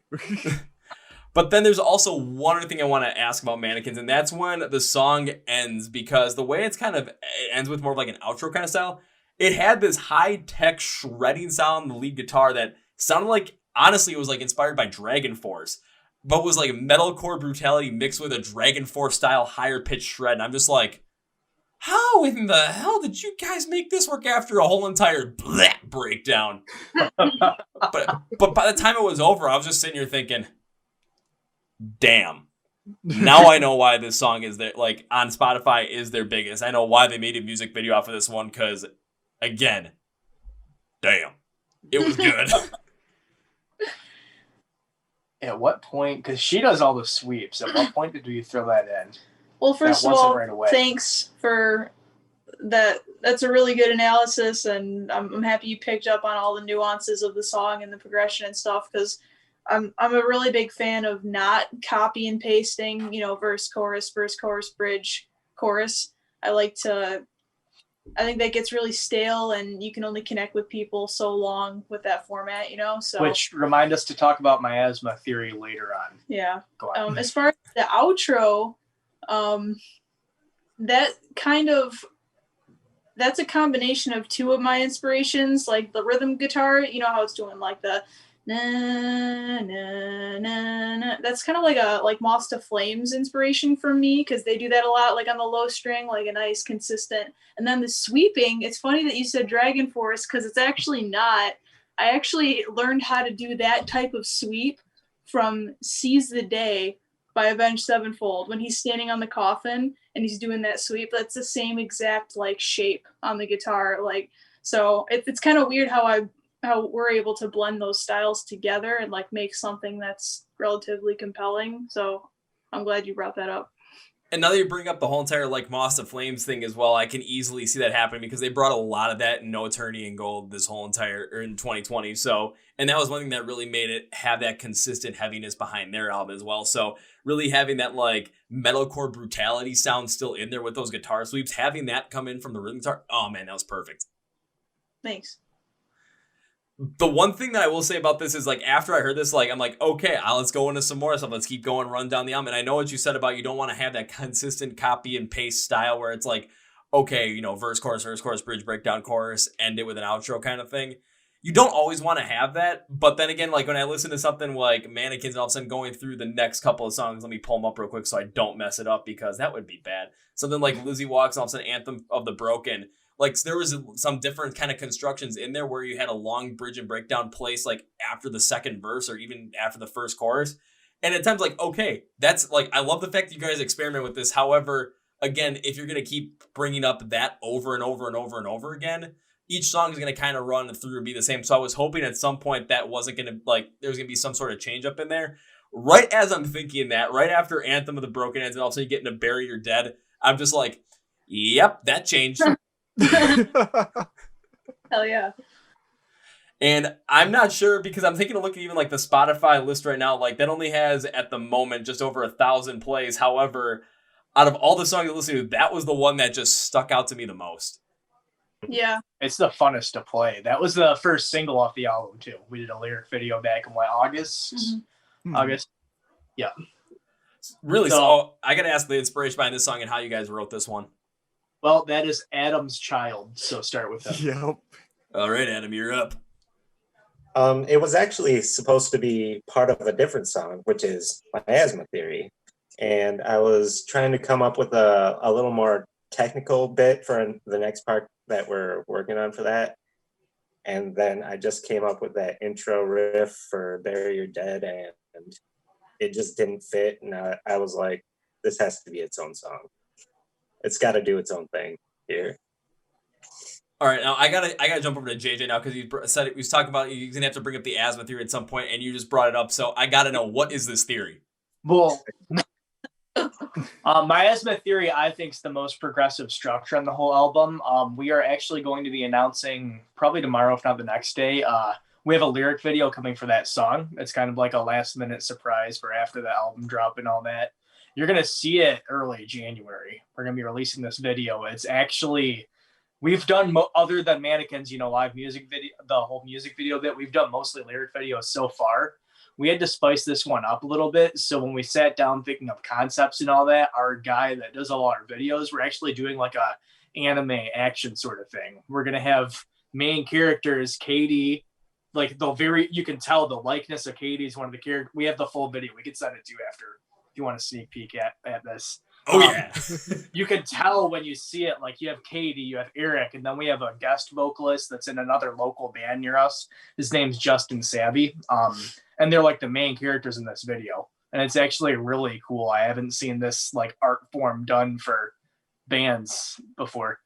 But then there's also one other thing I want to ask about Mannequins, and that's when the song ends, because the way it ends with more of like an outro kind of style, it had this high-tech shredding sound on the lead guitar that sounded like, honestly, it was like inspired by Dragon Force, but was like metalcore brutality mixed with a Dragon Force style higher pitched shred. And I'm just like, how in the hell did you guys make this work after a whole entire breakdown? but by the time it was over, I was just sitting here thinking, damn. Now I know why this song is there, like on Spotify, is their biggest. I know why they made a music video off of this one, because again, damn, it was good. At what point, because she does all the sweeps, at what point did you throw that in? Well, first of all, right away. Thanks for that. That's a really good analysis, and I'm happy you picked up on all the nuances of the song and the progression and stuff, because I'm a really big fan of not copy and pasting, verse, chorus, bridge, chorus. I think that gets really stale, and you can only connect with people so long with that format, so. Which remind us to talk about miasma theory later on. Yeah. Go on. As far as the outro, that's a combination of two of my inspirations, like the rhythm guitar, how it's doing like the na na na na. That's kind of like Moths to Flames inspiration for me, because they do that a lot, like on the low string, like a nice consistent. And then the sweeping, it's funny that you said Dragon Force, because it's actually not. I actually learned how to do that type of sweep from Seize the Day by Avenged Sevenfold, when he's standing on the coffin and he's doing that sweep. That's the same exact like shape on the guitar, so it's kind of weird how we're able to blend those styles together and like make something that's relatively compelling. So I'm glad you brought that up. And now that you bring up the whole entire like Moths to Flames thing as well, I can easily see that happening, because they brought a lot of that in No Eternity in Gold this whole entire, or in 2020. So, and that was one thing that really made it have that consistent heaviness behind their album as well. So really having that like metalcore brutality sound still in there with those guitar sweeps, having that come in from the rhythm guitar, oh man, that was perfect. Thanks. The one thing that I will say about this is, like, after I heard this, like, I'm like, okay, let's go into some more stuff. Let's keep going, run down the album. And I know what you said about you don't want to have that consistent copy and paste style where it's like, okay, verse, chorus, bridge, breakdown, chorus, end it with an outro kind of thing. You don't always want to have that. But then again, like, when I listen to something like Mannequins, all of a sudden going through the next couple of songs, let me pull them up real quick so I don't mess it up, because that would be bad. Something like Lizzie Walks, all of a sudden Anthem of the Broken. Like, there was some different kind of constructions in there where you had a long bridge and breakdown place, like, after the second verse or even after the first chorus. And at times, like, okay, that's, like, I love the fact that you guys experiment with this. However, again, if you're going to keep bringing up that over and over and over and over again, each song is going to kind of run through and be the same. So I was hoping at some point that wasn't going to, like, there was going to be some sort of change up in there. Right as I'm thinking that, right after Anthem of the Broken Ends, and all of a sudden you get into Bury Your Dead, I'm just like, yep, that changed. Hell yeah. And I'm not sure because I'm taking a look at even like the Spotify list right now. Like that only has at the moment just over 1,000 plays. However, out of all the songs I listened to, that was the one that just stuck out to me the most. Yeah. It's the funnest to play. That was the first single off the album too. We did a lyric video back in August. Mhm. August. Yeah. Really, so I got to ask the inspiration behind this song and how you guys wrote this one. Well, that is Adam's child, so start with him. Yep. All right, Adam, you're up. It was actually supposed to be part of a different song, which is Miasma Theory. And I was trying to come up with a little more technical bit for the next part that we're working on for that. And then I just came up with that intro riff for Bury Your Dead, and it just didn't fit. And I was like, this has to be its own song. It's got to do its own thing here. All right, now I gotta jump over to JJ now because he said he was talking about he's gonna have to bring up the asthma theory at some point, and you just brought it up. So I gotta know, what is this theory? Well, Miasma Theory, I think, is the most progressive structure on the whole album. We are actually going to be announcing probably tomorrow, if not the next day. We have a lyric video coming for that song. It's kind of like a last minute surprise for after the album drop and all that. You're gonna see it early January. We're gonna be releasing this video. It's actually. We've done, other than Mannequins, live music video, the whole music video bit, we've done mostly lyric videos so far. We had to spice this one up a little bit. So when we sat down thinking of concepts and all that, our guy that does all our videos, we're actually doing like a anime action sort of thing. We're going to have main characters, Katie, like you can tell the likeness of Katie is one of the characters. We have the full video. We can send it to you after if you want to sneak peek at this. Oh, yeah. You can tell when you see it, like you have Katie, you have Eric, and then we have a guest vocalist that's in another local band near us. His name's Justin Savvy. And they're like the main characters in this video. And it's actually really cool. I haven't seen this like art form done for bands before.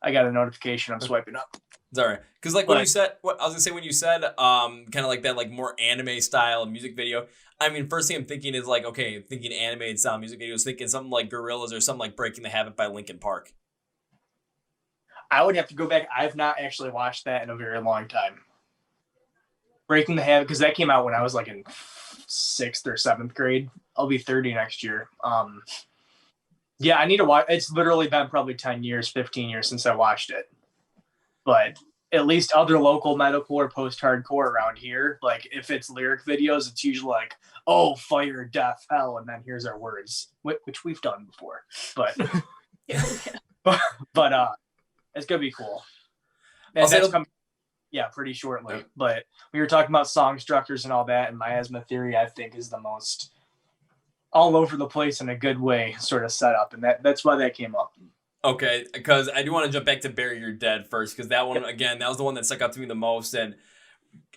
I got a notification. I'm swiping up. It's all right. Because like when you said, when you said kind of like that like more anime style music video, I mean, first thing I'm thinking is like, okay, thinking animated style music videos, thinking something like Gorillaz or something like Breaking the Habit by Linkin Park. I would have to go back. I've not actually watched that in a very long time. Breaking the Habit, because that came out when I was like in 6th or 7th grade. I'll be 30 next year. Yeah, I need to watch. It's literally been probably 10 years, 15 years since I watched it. But at least other local metalcore, post-hardcore around here, like if it's lyric videos, it's usually like, oh, fire, death, hell, and then here's our words, which we've done before. But but it's gonna be cool. And that's coming, pretty shortly. Yeah. But we were talking about song structures and all that, and Miasma Theory, I think, is the most all over the place in a good way sort of setup, and that's why that came up. Okay, because I do want to jump back to Bury Your Dead first, because that one, again, that was the one that stuck out to me the most. And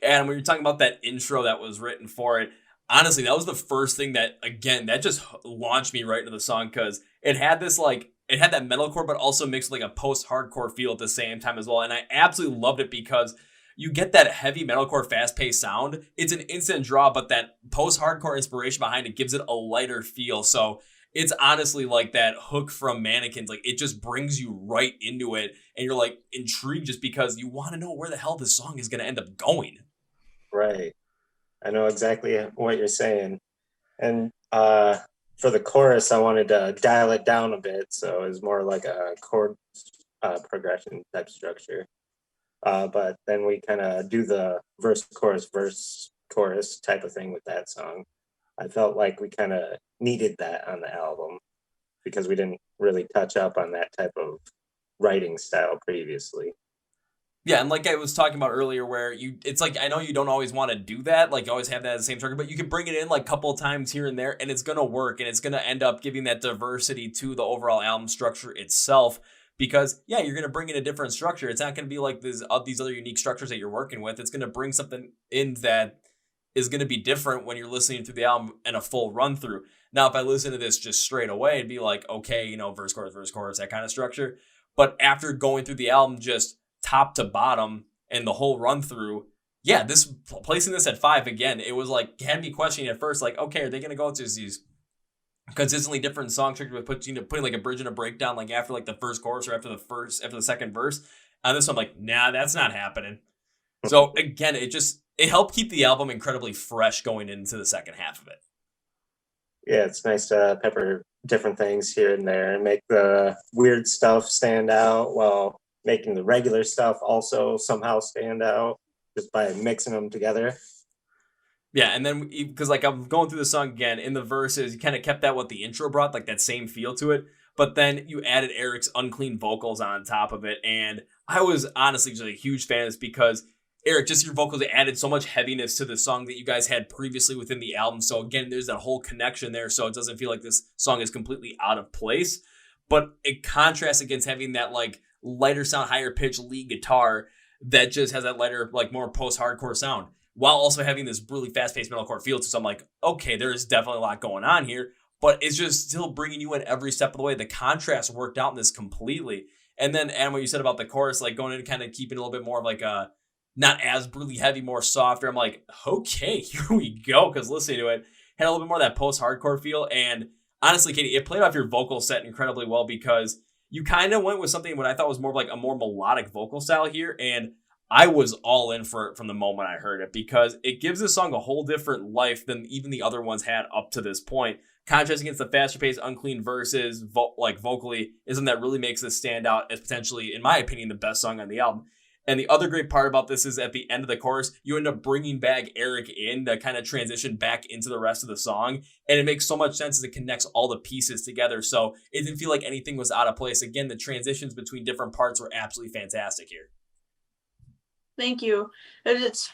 when you're talking about that intro that was written for it, honestly, that was the first thing that, again, that just launched me right into the song, because it had this, like, it had that metalcore, but also mixed with, like, a post-hardcore feel at the same time as well. And I absolutely loved it because you get that heavy metalcore fast-paced sound. It's an instant draw, but that post-hardcore inspiration behind it gives it a lighter feel. So it's honestly like that hook from Mannequins. Like, it just brings you right into it, and you're like intrigued just because you want to know where the hell this song is going to end up going. Right. I know exactly what you're saying. And for the chorus, I wanted to dial it down a bit. So it was more like a chord progression type structure. But then we kind of do the verse, chorus type of thing with that song. I felt like we kind of needed that on the album because we didn't really touch up on that type of writing style previously. Yeah, and like I was talking about earlier, where it's like, I know you don't always want to do that, like you always have that as the same structure, but you can bring it in like a couple of times here and there, and it's going to work, and it's going to end up giving that diversity to the overall album structure itself. Because, yeah, you're going to bring in a different structure. It's not going to be like these other unique structures that you're working with. It's going to bring something in that is going to be different when you're listening through the album in a full run through. Now, if I listen to this just straight away, it'd be like, okay, verse, chorus, that kind of structure. But after going through the album just top to bottom and the whole run through, yeah, placing this at 5 again, it was like, had me questioning at first, like, okay, are they going to go to these consistently different song structure with putting like a bridge and a breakdown like after like the first chorus or after the second verse. And this one, I'm like, nah, that's not happening. So again, it helped keep the album incredibly fresh going into the second half of it. Yeah, it's nice to pepper different things here and there and make the weird stuff stand out while making the regular stuff also somehow stand out just by mixing them together. Yeah, and then because like I'm going through the song again, in the verses, you kind of kept that what the intro brought, like that same feel to it. But then you added Eric's unclean vocals on top of it, and I was honestly just a huge fan of this because Eric, just your vocals added so much heaviness to the song that you guys had previously within the album. So again, there's that whole connection there, so it doesn't feel like this song is completely out of place. But it contrasts against having that like lighter sound, higher pitch lead guitar that just has that lighter, like more post-hardcore sound, while also having this really fast-paced metalcore feel. So I'm like, okay, there is definitely a lot going on here, but it's just still bringing you in every step of the way. The contrast worked out in this completely. And then, and what you said about the chorus, like going in and kind of keeping a little bit more of like a, not as brutally heavy, more softer. I'm like, okay, here we go. Because listening to it had a little bit more of that post-hardcore feel. And honestly, Katie, it played off your vocal set incredibly well because you kind of went with something what I thought was more of like a more melodic vocal style here. And I was all in for it from the moment I heard it because it gives this song a whole different life than even the other ones had up to this point. Contrast against the faster paced, unclean verses, like vocally, isn't that really makes this stand out as potentially, in my opinion, the best song on the album. And the other great part about this is at the end of the chorus, you end up bringing back Eric in to kind of transition back into the rest of the song. And it makes so much sense as it connects all the pieces together. So it didn't feel like anything was out of place. Again, the transitions between different parts were absolutely fantastic here. Thank you. It's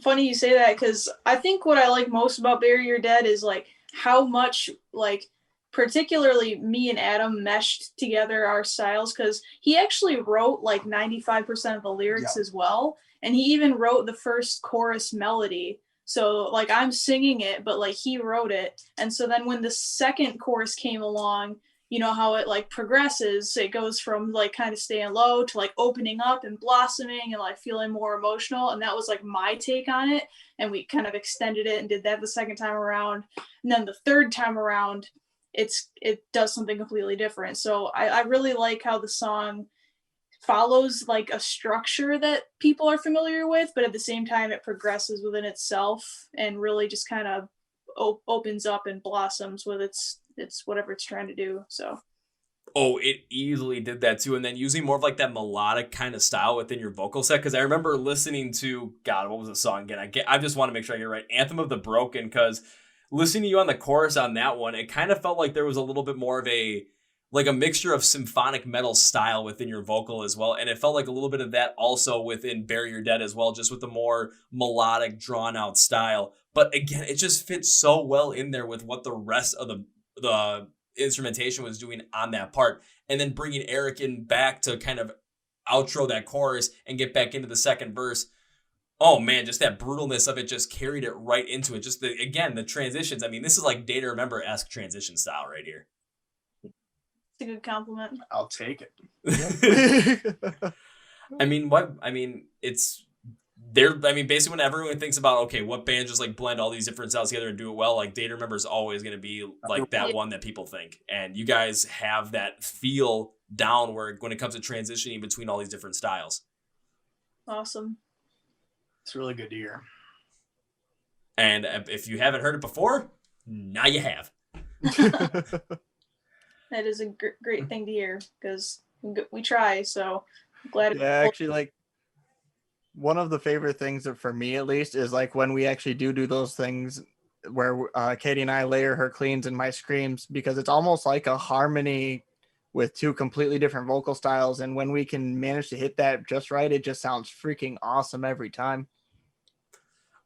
funny you say that because I think what I like most about Bury Your Dead is like how much like particularly me and Adam meshed together our styles because he actually wrote like 95% of the lyrics as well. And he even wrote the first chorus melody. So like I'm singing it, but like he wrote it. And so then when the second chorus came along, you know how it like progresses, it goes from like kind of staying low to like opening up and blossoming and like feeling more emotional. And that was like my take on it. And we kind of extended it and did that the second time around. And then the third time around, it does something completely different. So I really like how the song follows like a structure that people are familiar with, but at the same time it progresses within itself and really just kind of opens up and blossoms with its whatever it's trying to do. So it easily did that too. And then using more of like that melodic kind of style within your vocal set. Cause I remember listening to, God, what was the song again? I just want to make sure I get it right. Anthem of the Broken. Cause listening to you on the chorus on that one, it kind of felt like there was a little bit more of a mixture of symphonic metal style within your vocal as well. And it felt like a little bit of that also within Bury Your Dead as well, just with the more melodic drawn out style. But again, it just fits so well in there with what the rest of the instrumentation was doing on that part. And then bringing Eric in back to kind of outro that chorus and get back into the second verse. Oh man, just that brutalness of it just carried it right into it. Just the transitions. I mean, this is like Day to Remember-esque transition style right here. It's a good compliment. I'll take it. It's there. I mean, basically when everyone thinks about, okay, what band just like blend all these different styles together and do it well, like Day to Remember is always going to be like that one that people think. And you guys have that feel down when it comes to transitioning between all these different styles. Awesome. It's really good to hear. And if you haven't heard it before, now you have. That is a great thing to hear because we try. So I'm glad. Yeah, actually, like one of the favorite things for me, at least, is like when we actually do those things where Katie and I layer her cleans and my screams, because it's almost like a harmony with two completely different vocal styles. And when we can manage to hit that just right, it just sounds freaking awesome every time.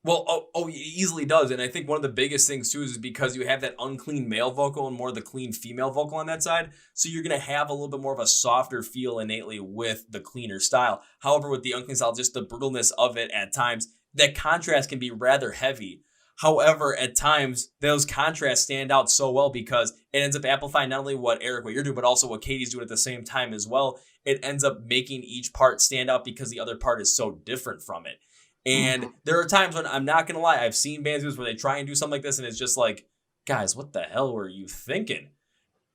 Well, it easily does. And I think one of the biggest things, too, is because you have that unclean male vocal and more of the clean female vocal on that side. So you're going to have a little bit more of a softer feel innately with the cleaner style. However, with the unclean style, just the brutalness of it at times, that contrast can be rather heavy. However, at times, those contrasts stand out so well because it ends up amplifying not only what you're doing, but also what Katie's doing at the same time as well. It ends up making each part stand out because the other part is so different from it. And there are times when, I'm not going to lie, I've seen bands where they try and do something like this and it's just like, guys, what the hell were you thinking?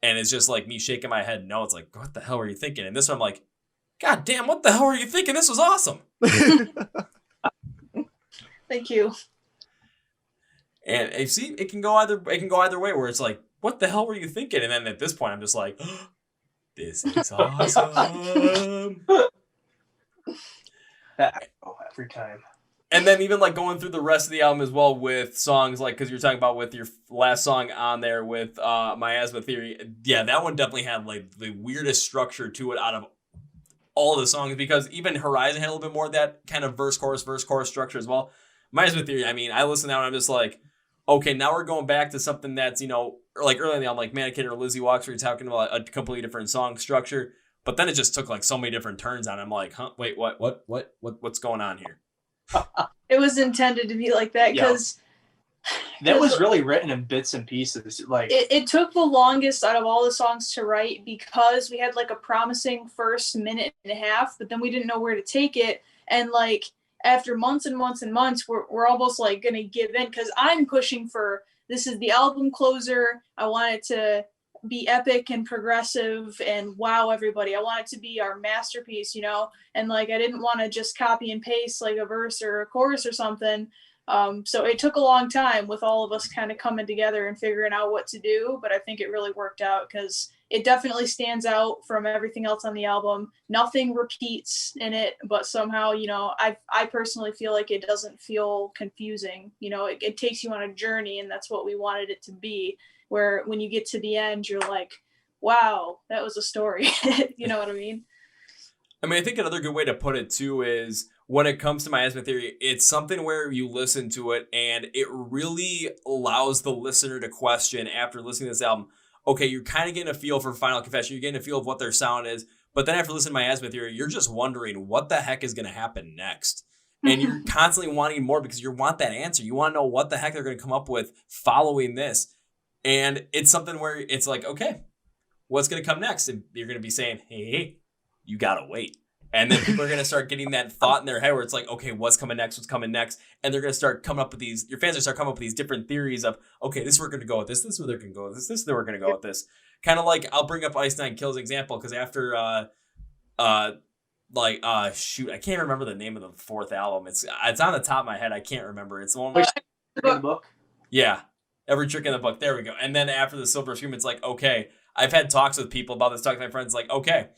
And it's just like me shaking my head. No, it's like, what the hell were you thinking? And this one, I'm like, God damn, what the hell were you thinking? This was awesome. Thank you. And you see, it can go either way, where it's like, what the hell were you thinking? And then at this point, I'm just like, oh, this is awesome. Every time. And then even like going through the rest of the album as well with songs like, because you're talking about with your last song on there with Miasma Theory. Yeah, that one definitely had like the weirdest structure to it out of all the songs, because even Horizon had a little bit more of that kind of verse chorus structure as well. Miasma Theory, I mean, I listen now and I'm just like, okay, now we're going back to something that's, like early in the album, like Mannequin or Lizzie Walks, where you're talking about a completely different song structure. But then it just took like so many different turns on it. I'm like, huh, wait, what's going on here? It was intended to be like that because that was really written in bits and pieces. Like it took the longest out of all the songs to write because we had like a promising first minute and a half, but then we didn't know where to take it. And like after months and months and months, we're almost like gonna give in, because I'm pushing for, this is the album closer. I want it to be epic and progressive and wow everybody. I want it to be our masterpiece, and like I didn't want to just copy and paste like a verse or a chorus or something. So it took a long time with all of us kind of coming together and figuring out what to do, but I think it really worked out because it definitely stands out from everything else on the album. Nothing repeats in it, but somehow, I personally feel like it doesn't feel confusing. It takes you on a journey, and that's what we wanted it to be, where when you get to the end, you're like, wow, that was a story. You know what I mean? I mean, I think another good way to put it too is when it comes to Miasma Theory, it's something where you listen to it and it really allows the listener to question after listening to this album. Okay, you're kind of getting a feel for Final Confession. You're getting a feel of what their sound is. But then after listening to Miasma Theory, you're just wondering what the heck is going to happen next. And you're constantly wanting more because you want that answer. You want to know what the heck they're going to come up with following this. And it's something where it's like, okay, what's going to come next? And you're going to be saying, hey, you got to wait. And then people are going to start getting that thought in their head where it's like, okay, what's coming next? And they're going to start coming up with these, your fans are start coming up with these different theories of, okay, this is where we're going to go with this is where they're going to go with this is where we're going to go with this. Kind of like, I'll bring up Ice Nine Kills example, because after, shoot, I can't remember the name of the fourth album. It's on the top of my head. I can't remember. It's the one where, in the book. Yeah, Every Trick in the Book. There we go. And then after the Silver Scream, it's like, okay, I've had talks with people about this, talking to my friends, like, okay,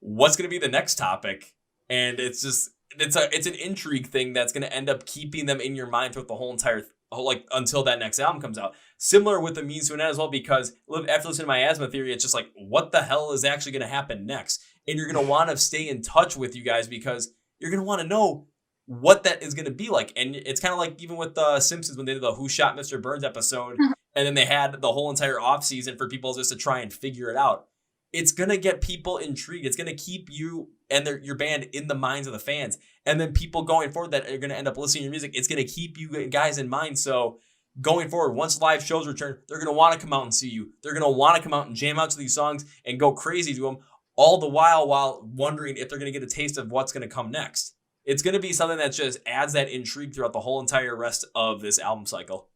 what's going to be the next topic? And it's just, it's an intrigue thing that's going to end up keeping them in your mind throughout the whole entire, until that next album comes out. Similar with The Means to an End as well, because after listening to Miasma Theory, it's just like, what the hell is actually going to happen next? And you're going to want to stay in touch with you guys because you're going to want to know what that is going to be like. And it's kind of like even with the Simpsons when they did the Who Shot Mr. Burns episode, and then they had the whole entire off season for people just to try and figure it out. It's going to get people intrigued. It's going to keep you and your band in the minds of the fans. And then people going forward that are going to end up listening to your music, it's going to keep you guys in mind. So going forward, once live shows return, they're going to want to come out and see you. They're going to want to come out and jam out to these songs and go crazy to them, all the while wondering if they're going to get a taste of what's going to come next. It's going to be something that just adds that intrigue throughout the whole entire rest of this album cycle.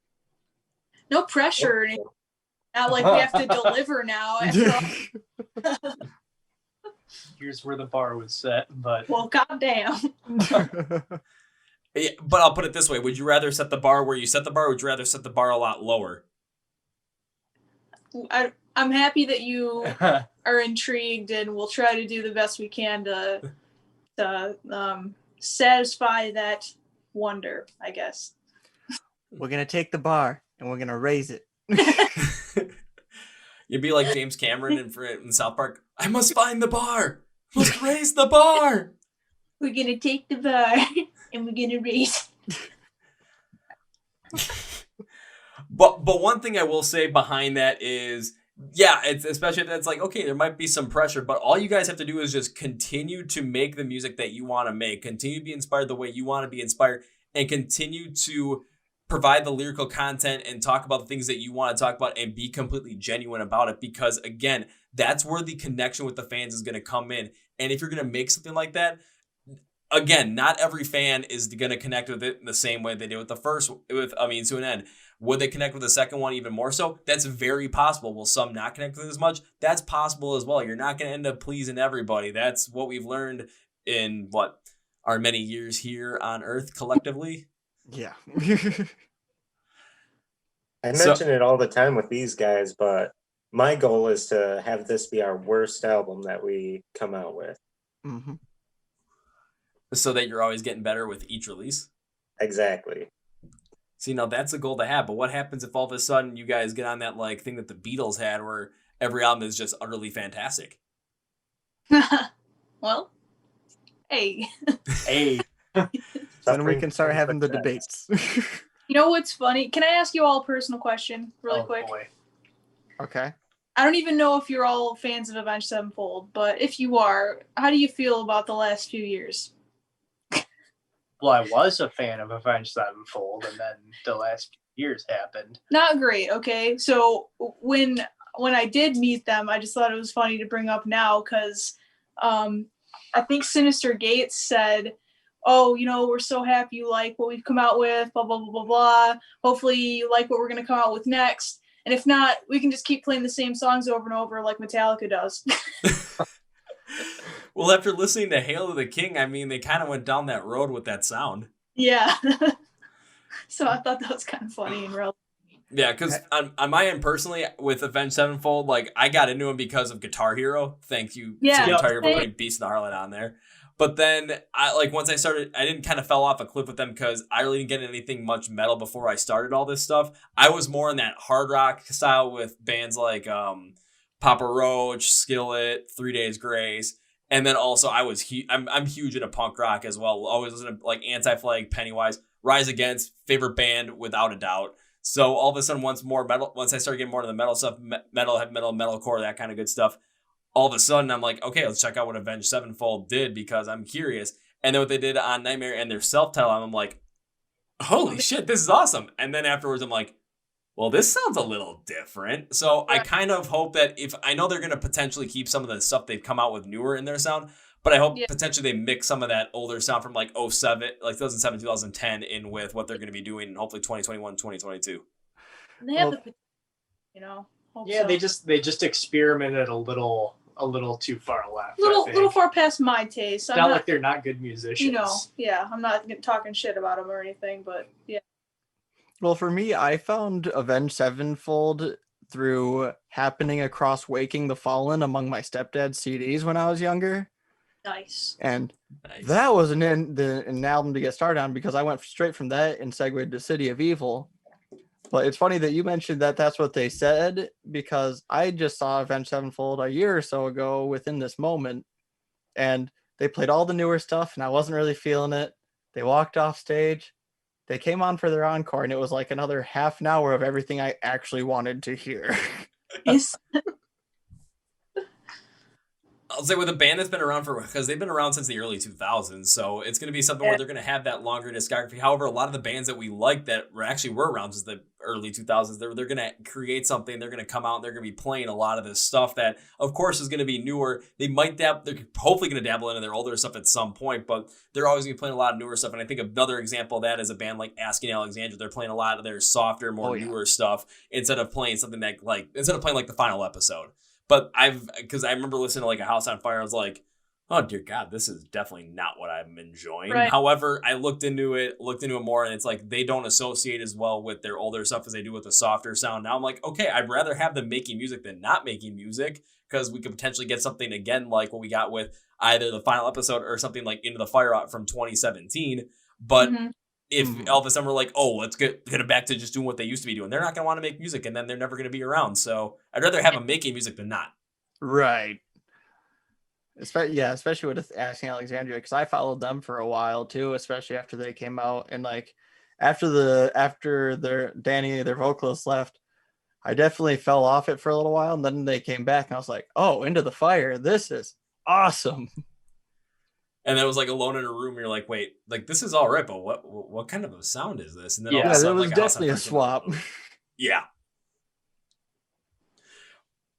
No pressure. Not like we have to deliver now. Here's where the bar was set, but well, goddamn. Yeah, but I'll put it this way: would you rather set the bar where you set the bar, or would you rather set the bar a lot lower? I'm happy that you are intrigued, and we'll try to do the best we can to satisfy that wonder, I guess. We're gonna take the bar and we're gonna raise it. You'd be like James Cameron in South Park. I must find the bar. Must raise the bar. We're gonna take the bar and we're gonna raise. But one thing I will say behind that is, yeah, it's especially if it's like, okay, there might be some pressure, but all you guys have to do is just continue to make the music that you want to make, continue to be inspired the way you want to be inspired, and continue to provide the lyrical content and talk about the things that you want to talk about and be completely genuine about it. Because again, that's where the connection with the fans is going to come in. And if you're going to make something like that, again, not every fan is going to connect with it the same way they did with the first, to an end. Would they connect with the second one even more so? That's very possible. Will some not connect with it as much? That's possible as well. You're not going to end up pleasing everybody. That's what we've learned in our many years here on Earth collectively. Yeah. I mention it all the time with these guys, but my goal is to have this be our worst album that we come out with. Mm-hmm. So that you're always getting better with each release? Exactly. See, now that's a goal to have, but what happens if all of a sudden you guys get on that thing that the Beatles had where every album is just utterly fantastic? Well, hey. Then we can start having the debates. You know what's funny? Can I ask you all a personal question really quick? Boy. Okay. I don't even know if you're all fans of Avenged Sevenfold, but if you are, how do you feel about the last few years? Well, I was a fan of Avenged Sevenfold, and then the last few years happened. Not great, okay? So when I did meet them, I just thought it was funny to bring up now because I think Sinister Gates said, oh, we're so happy you like what we've come out with, blah, blah, blah, blah, blah. Hopefully you like what we're going to come out with next. And if not, we can just keep playing the same songs over and over like Metallica does. Well, after listening to Hail to the King, they kind of went down that road with that sound. Yeah. So I thought that was kind of funny and relevant. Yeah, because on my end personally, with Avenged Sevenfold, I got into him because of Guitar Hero. Thank you to Guitar Hero for putting Beast in the Harlot on there. But then, once I started, I didn't kind of fell off a cliff with them because I really didn't get anything much metal before I started all this stuff. I was more in that hard rock style with bands like Papa Roach, Skillet, 3 Days Grace. And then also I'm huge into punk rock as well. Always listen to Anti-Flag, Pennywise, Rise Against, favorite band without a doubt. So all of a sudden, once I started getting more into the metal stuff, metalcore, that kind of good stuff, all of a sudden I'm like, okay, let's check out what Avenged Sevenfold did because I'm curious. And then what they did on Nightmare and their self-titled album, I'm like, holy shit, this is awesome. And then afterwards I'm like, well, this sounds a little different. So I kind of hope that I know they're going to potentially keep some of the stuff they've come out with newer in their sound, but I hope potentially they mix some of that older sound from 2007, 2010 in with what they're going to be doing in hopefully 2021, 2022. And they have they just experimented a little too far left. Little far past my taste. It's not like they're not good musicians. I'm not talking shit about them or anything, but yeah. Well, for me, I found Avenged Sevenfold through happening across Waking the Fallen among my stepdad's CDs when I was younger. Nice. And that was an album to get started on because I went straight from that and segued to City of Evil. But it's funny that you mentioned that that's what they said because I just saw Avenged Sevenfold a year or so ago within this moment. And they played all the newer stuff and I wasn't really feeling it. They walked off stage. They came on for their encore, and it was like another half an hour of everything I actually wanted to hear. I'll say with a band that's been around because they've been around since the early 2000s, so it's going to be something where they're going to have that longer discography. However, a lot of the bands that we like that were around since the early 2000s, they're going to create something. They're going to come out and they're going to be playing a lot of this stuff that, of course, is going to be newer. They might they're hopefully going to dabble into their older stuff at some point, but they're always going to be playing a lot of newer stuff. And I think another example of that is a band like Asking Alexandria. They're playing a lot of their softer, more newer stuff instead of playing something that instead of playing the final episode. But because I remember listening to a House on Fire, I was like, oh dear God, this is definitely not what I'm enjoying. Right. However, I looked into it more, and it's they don't associate as well with their older stuff as they do with the softer sound. Now I'm like, okay, I'd rather have them making music than not making music because we could potentially get something again like what we got with either the final episode or something like Into the Fire from 2017. But if all of a sudden we're let's get it back to just doing what they used to be doing, they're not going to want to make music, and then they're never going to be around. So I'd rather have them making music than not. Right. Especially with Asking Alexandria, because I followed them for a while too, especially after they came out, and after their vocalist left, I definitely fell off it for a little while, and then they came back, and I was like, oh, Into the Fire, this is awesome. And then it was alone in a room. You're like, wait, this is all right, but what kind of a sound is this? And then all of a sudden, it was definitely a swap. Yeah.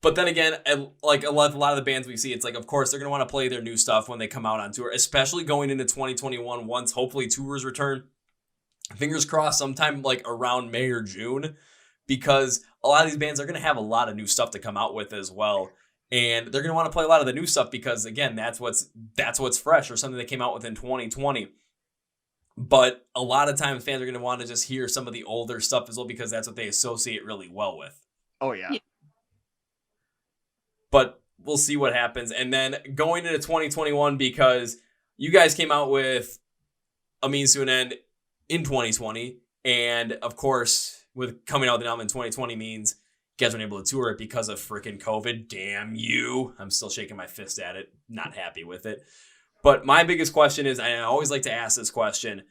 But then again, like a lot of the bands we see, it's like, of course, they're going to want to play their new stuff when they come out on tour, especially going into 2021 once hopefully tours return. Fingers crossed sometime like around May or June, because a lot of these bands are going to have a lot of new stuff to come out with as well. And they're going to want to play a lot of the new stuff because, again, that's what's fresh or something that came out within 2020. But a lot of times fans are going to want to just hear some of the older stuff as well because that's what they associate really well with. Oh, yeah. But we'll see what happens. And then going into 2021, because you guys came out with A Means to an End in 2020. And, of course, with coming out with an album in 2020 means you guys weren't able to tour it because of freaking COVID. Damn you. I'm still shaking my fist at it. Not happy with it. But my biggest question is, and I always like to ask this question,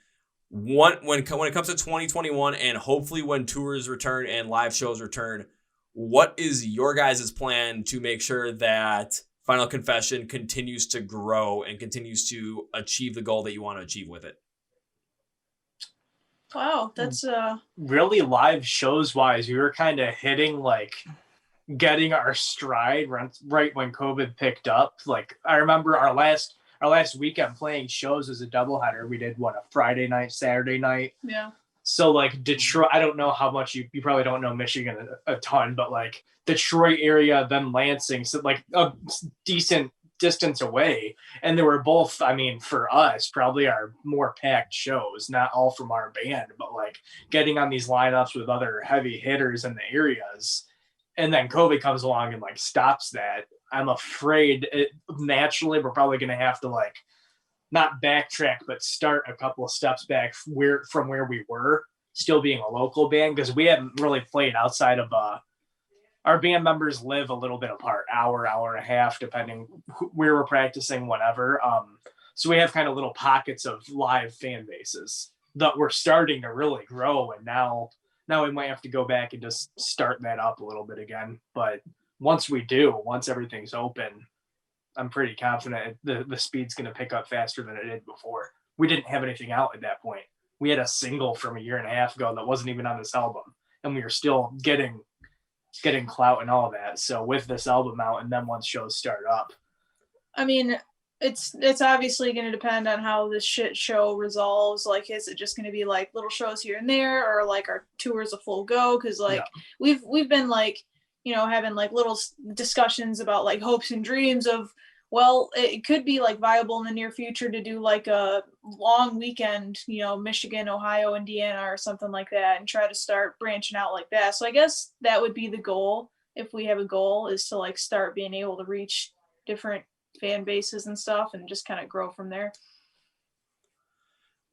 when it comes to 2021 and hopefully when tours return and live shows return, what is your guys' plan to make sure that Final Confession continues to grow and continues to achieve the goal that you want to achieve with it? Wow, that's really live shows wise, we were kind of hitting like getting our stride right when COVID picked up. Like I remember our last weekend playing shows as a doubleheader. We did a Friday night, Saturday night. Yeah. So like Detroit, I don't know how much you probably don't know Michigan a ton, but like Detroit area, then Lansing, so like a decent distance away. And they were both, I mean, for us, probably our more packed shows, not all from our band, but like getting on these lineups with other heavy hitters in the areas. And then COVID comes along and like stops that. I'm afraid naturally we're probably going to have to like not backtrack, but start a couple of steps back from where we were, still being a local band, because we haven't really played outside of our band members live a little bit apart, hour and a half, depending where we're practicing, whatever. So we have kind of little pockets of live fan bases that we're starting to really grow. And now we might have to go back and just start that up a little bit again. But once everything's open, I'm pretty confident the speed's going to pick up faster than it did before. We didn't have anything out at that point. We had a single from a year and a half ago that wasn't even on this album, and we were still getting clout and all that. So with this album out, and then once shows start up, I mean, it's obviously going to depend on how this shit show resolves. Like, is it just going to be like little shows here and there, or like our tours a full go? Because like we've been like, you know, having like little discussions about like hopes and dreams of, well, it could be like viable in the near future to do like a long weekend, you know, Michigan, Ohio, Indiana, or something like that, and try to start branching out like that. So I guess that would be the goal. If we have a goal, is to like start being able to reach different fan bases and stuff and just kind of grow from there.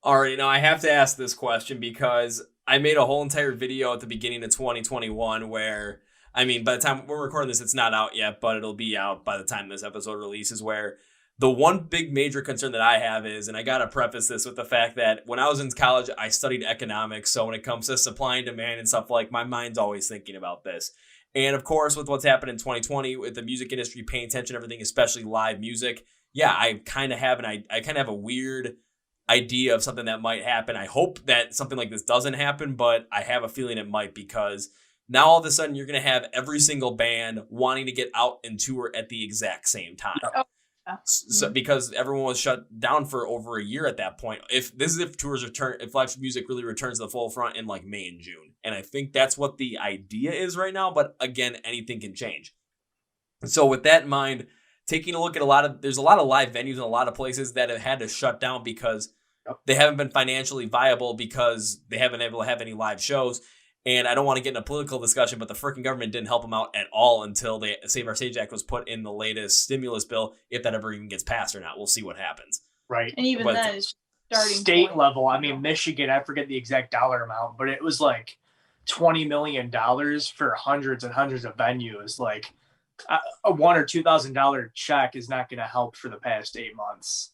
All right, now I have to ask this question because I made a whole entire video at the beginning of 2021 where, I mean, by the time we're recording this, it's not out yet, but it'll be out by the time this episode releases, where the one big major concern that I have is, and I got to preface this with the fact that when I was in college, I studied economics. So when it comes to supply and demand and stuff, like, my mind's always thinking about this. And of course, with what's happened in 2020, with the music industry paying attention to everything, especially live music, yeah, I kind of have a weird idea of something that might happen. I hope that something like this doesn't happen, but I have a feeling it might, because now all of a sudden you're going to have every single band wanting to get out and tour at the exact same time. Oh. So, because everyone was shut down for over a year at that point. If tours return, if live music really returns to the full front in like May and June. And I think that's what the idea is right now. But again, anything can change. So with that in mind, taking a look at there's a lot of live venues in a lot of places that have had to shut down because they haven't been financially viable, because they haven't been able to have any live shows. And I don't want to get in a political discussion, but the freaking government didn't help them out at all until the Save Our Stage Act was put in the latest stimulus bill. If that ever even gets passed or not, we'll see what happens. Right. And even then, it's starting state level. I mean, Michigan, I forget the exact dollar amount, but it was like $20 million for hundreds and hundreds of venues. Like a $1,000 or $2,000 check is not going to help for the past 8 months.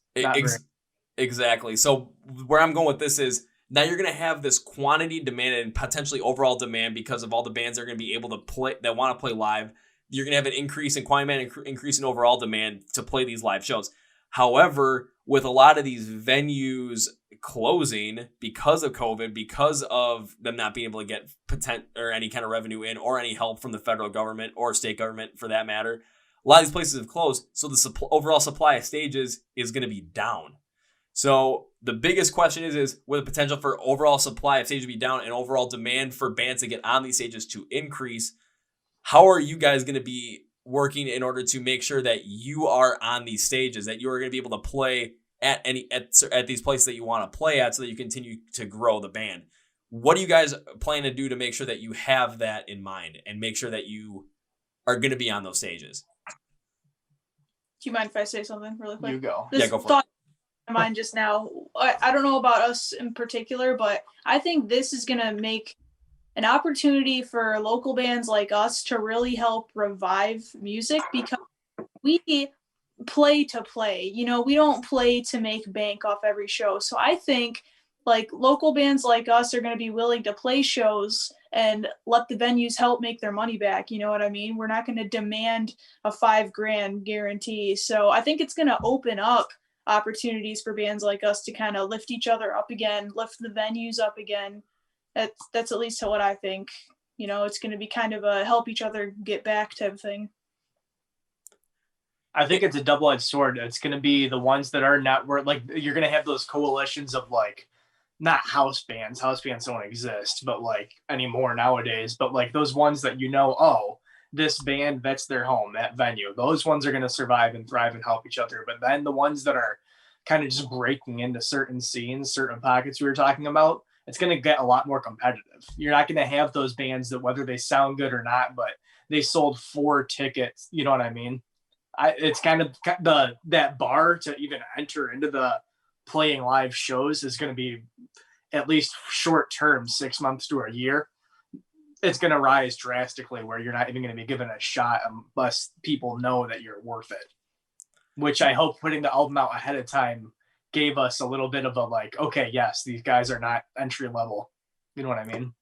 Exactly. So where I'm going with this is, now you're going to have this quantity demand and potentially overall demand because of all the bands that are going to be able to play, that want to play live. You're going to have an increase in quantity demand, increase in overall demand to play these live shows. However, with a lot of these venues closing because of COVID, because of them not being able to get or any kind of revenue in, or any help from the federal government or state government for that matter, a lot of these places have closed. So the overall supply of stages is going to be down. So the biggest question is with the potential for overall supply of stages to be down and overall demand for bands to get on these stages to increase, how are you guys going to be working in order to make sure that you are on these stages, that you are going to be able to play at these places that you want to play at, so that you continue to grow the band? What do you guys plan to do to make sure that you have that in mind and make sure that you are going to be on those stages? Do you mind if I say something really quick? You go. This Yeah, go for thought in my mind just now. I don't know about us in particular, but I think this is going to make an opportunity for local bands like us to really help revive music, because we play to play. You know, we don't play to make bank off every show. So I think like local bands like us are going to be willing to play shows and let the venues help make their money back. You know what I mean? We're not going to demand a $5,000 guarantee. So I think it's going to open up opportunities for bands like us to kind of lift each other up again, lift the venues up again. That's at least what I think. You know, it's going to be kind of a help each other get back type of thing. I think it's a double-edged sword. It's going to be the ones that are network, like you're going to have those coalitions of like, not house bands. House bands don't exist, but like anymore nowadays. But like those ones that oh, this band, that's their home, that venue. Those ones are going to survive and thrive and help each other. But then the ones that are kind of just breaking into certain scenes, certain pockets we were talking about, it's going to get a lot more competitive. You're not going to have those bands that, whether they sound good or not, but they sold 4 tickets. You know what I mean? It's kind of that bar to even enter into the playing live shows is going to be at least short term, 6 months to a year. It's going to rise drastically where you're not even going to be given a shot unless people know that you're worth it, which I hope putting the album out ahead of time gave us a little bit of a like, okay, yes, these guys are not entry level. You know what I mean?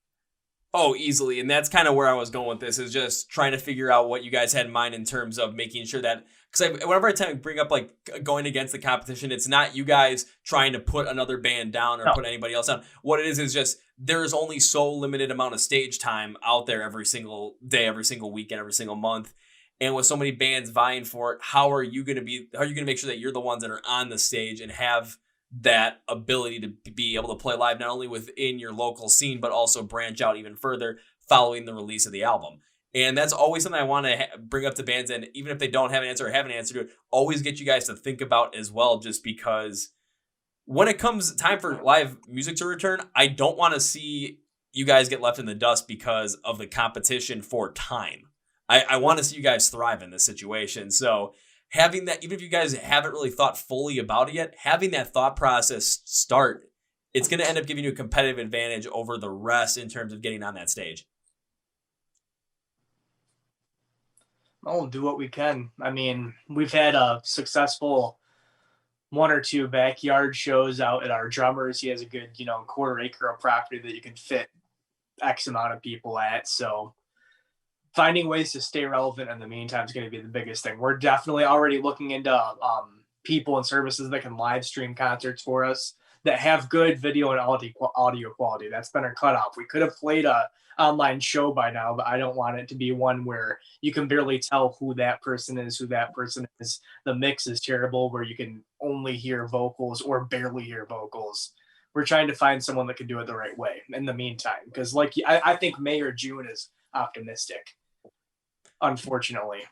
Oh, easily. And that's kind of where I was going with this, is just trying to figure out what you guys had in mind in terms of making sure that, because whenever I tend to bring up like going against the competition, it's not you guys trying to put another band down or put anybody else down. What it is just there's only so limited amount of stage time out there every single day, every single weekend, every single month. And with so many bands vying for it, how are you going to make sure that you're the ones that are on the stage and have that ability to be able to play live, not only within your local scene, but also branch out even further following the release of the album? And that's always something I want to bring up to bands. And even if they don't have an answer or have an answer to it, always get you guys to think about as well, just because when it comes time for live music to return, I don't want to see you guys get left in the dust because of the competition for time. I want to see you guys thrive in this situation. So having that, even if you guys haven't really thought fully about it yet, having that thought process start, it's going to end up giving you a competitive advantage over the rest in terms of getting on that stage. We'll do what we can. I mean, we've had a successful 1 or 2 backyard shows out at our drummers. He has a good, 1/4 acre of property that you can fit X amount of people at. So finding ways to stay relevant in the meantime is going to be the biggest thing. We're definitely already looking into people and services that can live stream concerts for us that have good video and audio quality. That's been our cutoff. We could have played a online show by now, but I don't want it to be one where you can barely tell who that person is. The mix is terrible where you can only hear vocals or barely hear vocals. We're trying to find someone that can do it the right way in the meantime, because I think May or June is optimistic, unfortunately.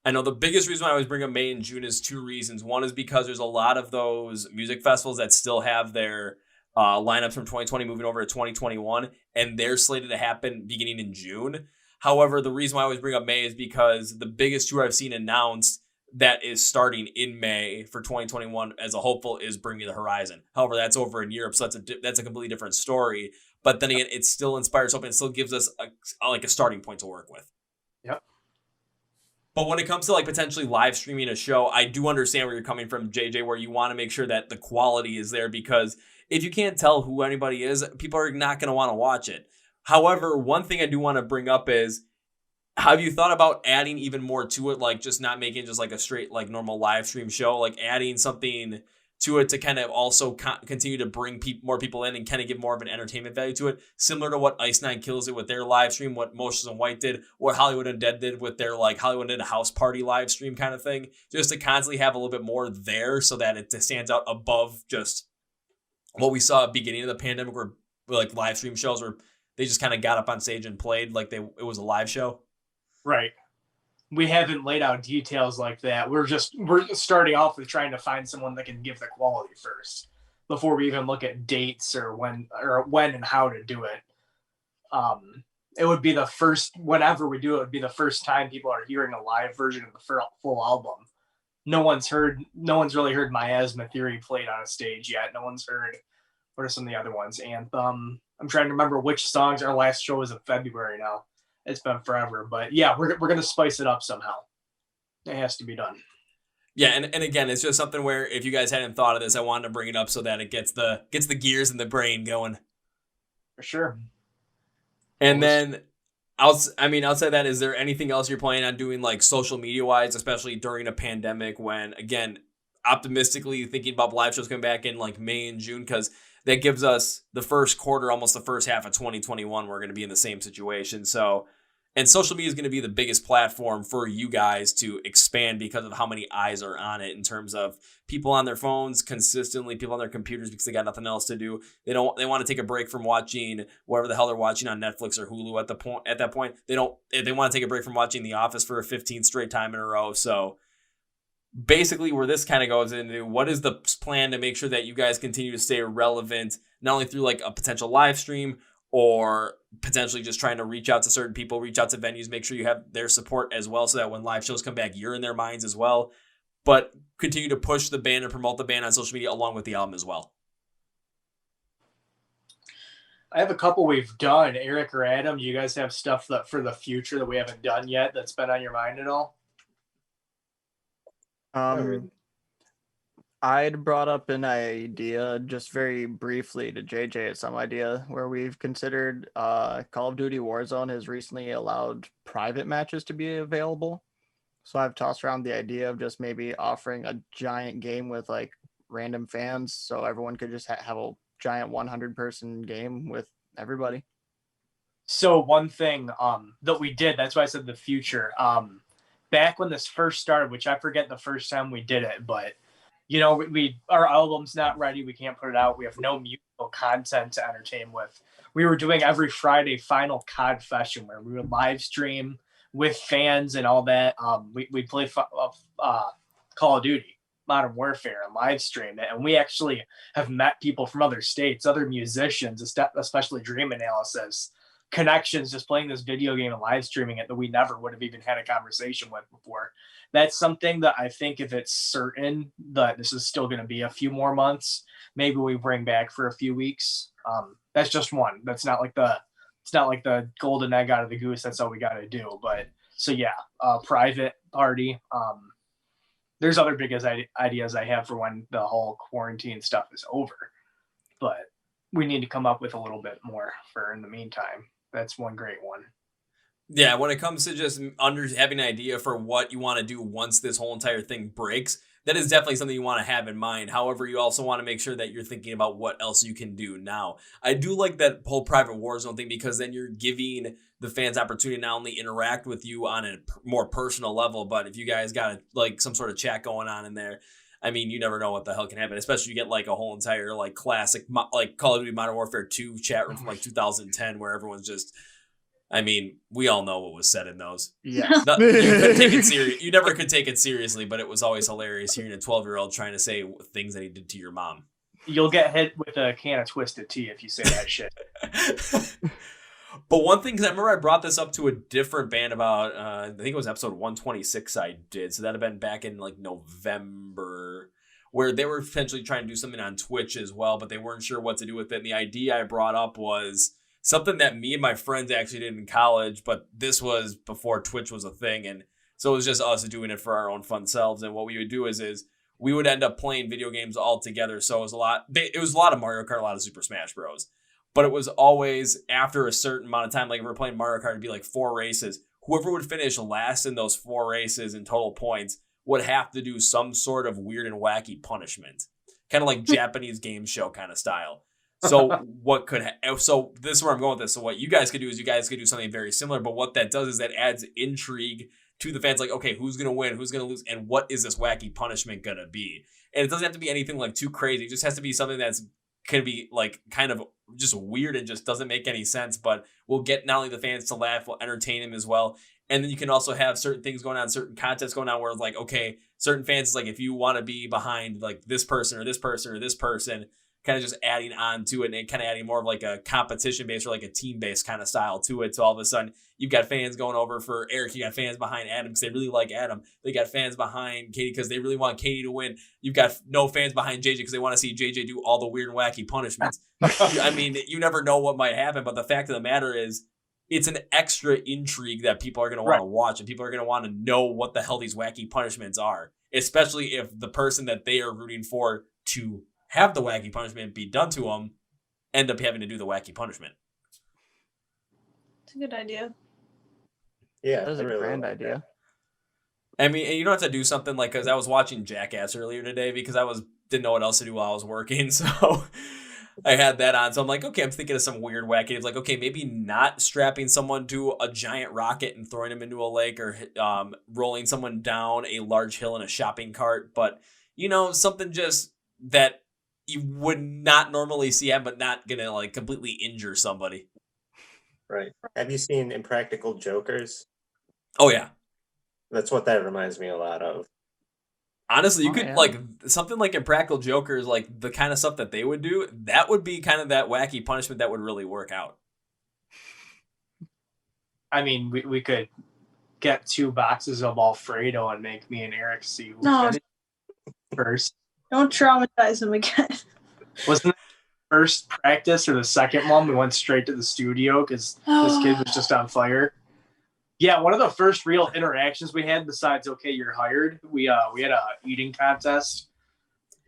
I know the biggest reason why I always bring up May and June is 2 reasons. One is because there's a lot of those music festivals that still have their lineups from 2020 moving over to 2021, and they're slated to happen beginning in June. However, the reason why I always bring up May is because the biggest tour I've seen announced that is starting in May for 2021 as a hopeful is Bring Me the Horizon. However, that's over in Europe, so that's a completely different story. But then again, it still inspires hope and it still gives us a starting point to work with. Yep. But when it comes to potentially live streaming a show, I do understand where you're coming from, JJ, where you want to make sure that the quality is there, because if you can't tell who anybody is, people are not going to want to watch it. However, one thing I do want to bring up is have you thought about adding even more to it, like just not making just like a straight like normal live stream show, like adding something to it to kind of also continue to bring more people in and kind of give more of an entertainment value to it, similar to what Ice Nine Kills did with their live stream, what Motions and White did, what Hollywood Undead did with their like Hollywood Undead house party live stream kind of thing, just to constantly have a little bit more there so that it stands out above just what we saw at the beginning of the pandemic, where like live stream shows where they just kind of got up on stage and played like it was a live show. Right. We haven't laid out details like that. We're starting off with trying to find someone that can give the quality first before we even look at dates or when and how to do it. It would be the first, whenever we do it, would be the first time people are hearing a live version of the full album. No one's really heard Miasma Theory played on a stage yet. No one's heard, what are some of the other ones? Anthem. I'm trying to remember which songs. Our last show was in February now. It's been forever, but yeah, we're gonna spice it up somehow. It has to be done. Yeah, and again, it's just something where if you guys hadn't thought of this, I wanted to bring it up so that it gets the gears in the brain going. For sure. And then outside that, is there anything else you're planning on doing, like social media wise, especially during a pandemic when, again, optimistically thinking about live shows coming back in like May and June, because that gives us the first quarter, almost the first half of 2021, we're going to be in the same situation. So, and social media is going to be the biggest platform for you guys to expand because of how many eyes are on it in terms of people on their phones consistently, people on their computers because they got nothing else to do. They want to take a break from watching whatever the hell they're watching on Netflix or Hulu at that point. They want to take a break from watching The Office for a 15th straight time in a row. So basically where this kind of goes into, what is the plan to make sure that you guys continue to stay relevant, not only through like a potential live stream or potentially just trying to reach out to certain people, reach out to venues, make sure you have their support as well so that when live shows come back, you're in their minds as well, but continue to push the band and promote the band on social media along with the album as well. I have a couple we've done. Eric or Adam, do you guys have stuff that for the future that we haven't done yet that's been on your mind at all? I'd brought up an idea just very briefly to JJ, some idea where we've considered Call of Duty Warzone has recently allowed private matches to be available. So I've tossed around the idea of just maybe offering a giant game with like random fans so everyone could just have a giant 100-person game with everybody. So one thing that we did, that's why I said the future. Back when this first started, which I forget the first time we did it, but our album's not ready. We can't put it out. We have no musical content to entertain with. We were doing every Friday final COD Fashion where we would live stream with fans and all that. We play Call of Duty, Modern Warfare, and live stream it. And we actually have met people from other states, other musicians, especially Dream Analysis, connections, just playing this video game and live streaming it that we never would have even had a conversation with before. That's something that I think if it's certain that this is still going to be a few more months, maybe we bring back for a few weeks. That's just one. It's not like the golden egg out of the goose. That's all we got to do. But so yeah, private party. There's other big ideas I have for when the whole quarantine stuff is over, but we need to come up with a little bit more for in the meantime. That's one great one. Yeah, when it comes to just having an idea for what you want to do once this whole entire thing breaks, that is definitely something you want to have in mind. However, you also want to make sure that you're thinking about what else you can do now. I do like that whole private Warzone thing because then you're giving the fans opportunity to not only interact with you on a more personal level, but if you guys got like some sort of chat going on in there, I mean, you never know what the hell can happen, especially if you get like a whole entire like classic like Call of Duty Modern Warfare 2 chat room from like 2010 where everyone's just, I mean, we all know what was said in those. Yeah. You couldn't take it serious. You never could take it seriously, but it was always hilarious hearing a 12-year-old trying to say things that he did to your mom. You'll get hit with a can of Twisted Tea if you say that shit. But one thing, because I remember I brought this up to a different band about, I think it was episode 126 I did. So that'd have been back in like November, where they were potentially trying to do something on Twitch as well, but they weren't sure what to do with it. And the idea I brought up was something that me and my friends actually did in college, but this was before Twitch was a thing. And so it was just us doing it for our own fun selves. And what we would do is we would end up playing video games all together. So it was a lot of Mario Kart, a lot of Super Smash Bros. But it was always after a certain amount of time, like if we're playing Mario Kart, it'd be like 4 races. whoever would finish last in those 4 races in total points would have to do some sort of weird and wacky punishment, kind of like Japanese game show kind of style. So so this is where I'm going with this. So what you guys could do is you guys could do something very similar, but what that does is that adds intrigue to the fans. Like, okay, who's going to win? Who's going to lose? And what is this wacky punishment going to be? And it doesn't have to be anything like too crazy. It just has to be something that's can be like kind of just weird and just doesn't make any sense, but we'll get not only the fans to laugh, we'll entertain them as well. And then you can also have certain things going on, certain contests going on where it's like, okay, certain fans, is like if you want to be behind like this person or this person or this person, kind of just adding on to it and kind of adding more of like a competition based or like a team based kind of style to it. So all of a sudden you've got fans going over for Eric. You got fans behind Adam because they really like Adam. They got fans behind Katie because they really want Katie to win. You've got no fans behind JJ because they want to see JJ do all the weird and wacky punishments. I mean, you never know what might happen, but the fact of the matter is it's an extra intrigue that people are going to want to watch and people are going to want to know what the hell these wacky punishments are, especially if the person that they are rooting for to have the wacky punishment be done to them, end up having to do the wacky punishment. It's a good idea. Yeah, That's a grand idea. I mean, and you don't have to do something like, because I was watching Jackass earlier today because didn't know what else to do while I was working, so I had that on. So I'm like, okay, I'm thinking of some weird wacky. It's like, okay, maybe not strapping someone to a giant rocket and throwing them into a lake or rolling someone down a large hill in a shopping cart, but something just that you would not normally see happen, but not gonna like completely injure somebody. Right. Have you seen Impractical Jokers? Oh yeah. That's what that reminds me a lot of. Honestly, you could like something like Impractical Jokers, like the kind of stuff that they would do, that would be kind of that wacky punishment that would really work out. I mean, we could get 2 boxes of Alfredo and make me and Eric see who finished first. Don't traumatize him again. Wasn't the first practice or the second one? We went straight to the studio because this kid was just on fire. Yeah, one of the first real interactions we had besides "Okay, you're hired," we had a eating contest.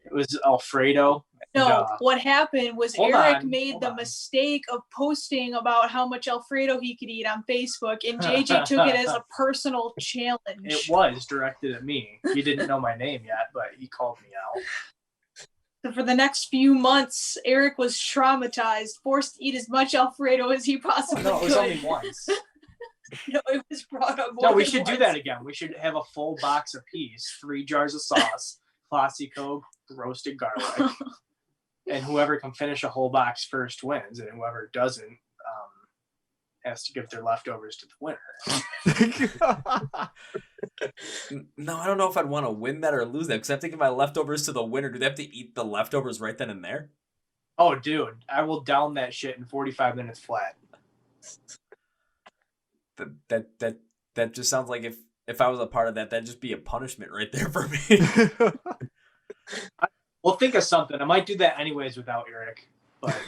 It was Alfredo. No, what happened was Eric made the mistake of posting about how much Alfredo he could eat on Facebook, and JJ took it as a personal challenge. It was directed at me. He didn't know my name yet, but he called me out. So for the next few months, Eric was traumatized, forced to eat as much Alfredo as he possibly could. No, it was only once. No, it was brought up. No, we should do that again. We should have a full box apiece, 3 jars of sauce, Classico, roasted garlic. And whoever can finish a whole box first wins, and whoever doesn't has to give their leftovers to the winner. No, I don't know if I'd want to win that or lose that, because I have to give my leftovers to the winner. Do they have to eat the leftovers right then and there? Oh, dude, I will down that shit in 45 minutes flat. That just sounds like if I was a part of that, that'd just be a punishment right there for me. We'll think of something. I might do that anyways without Eric. But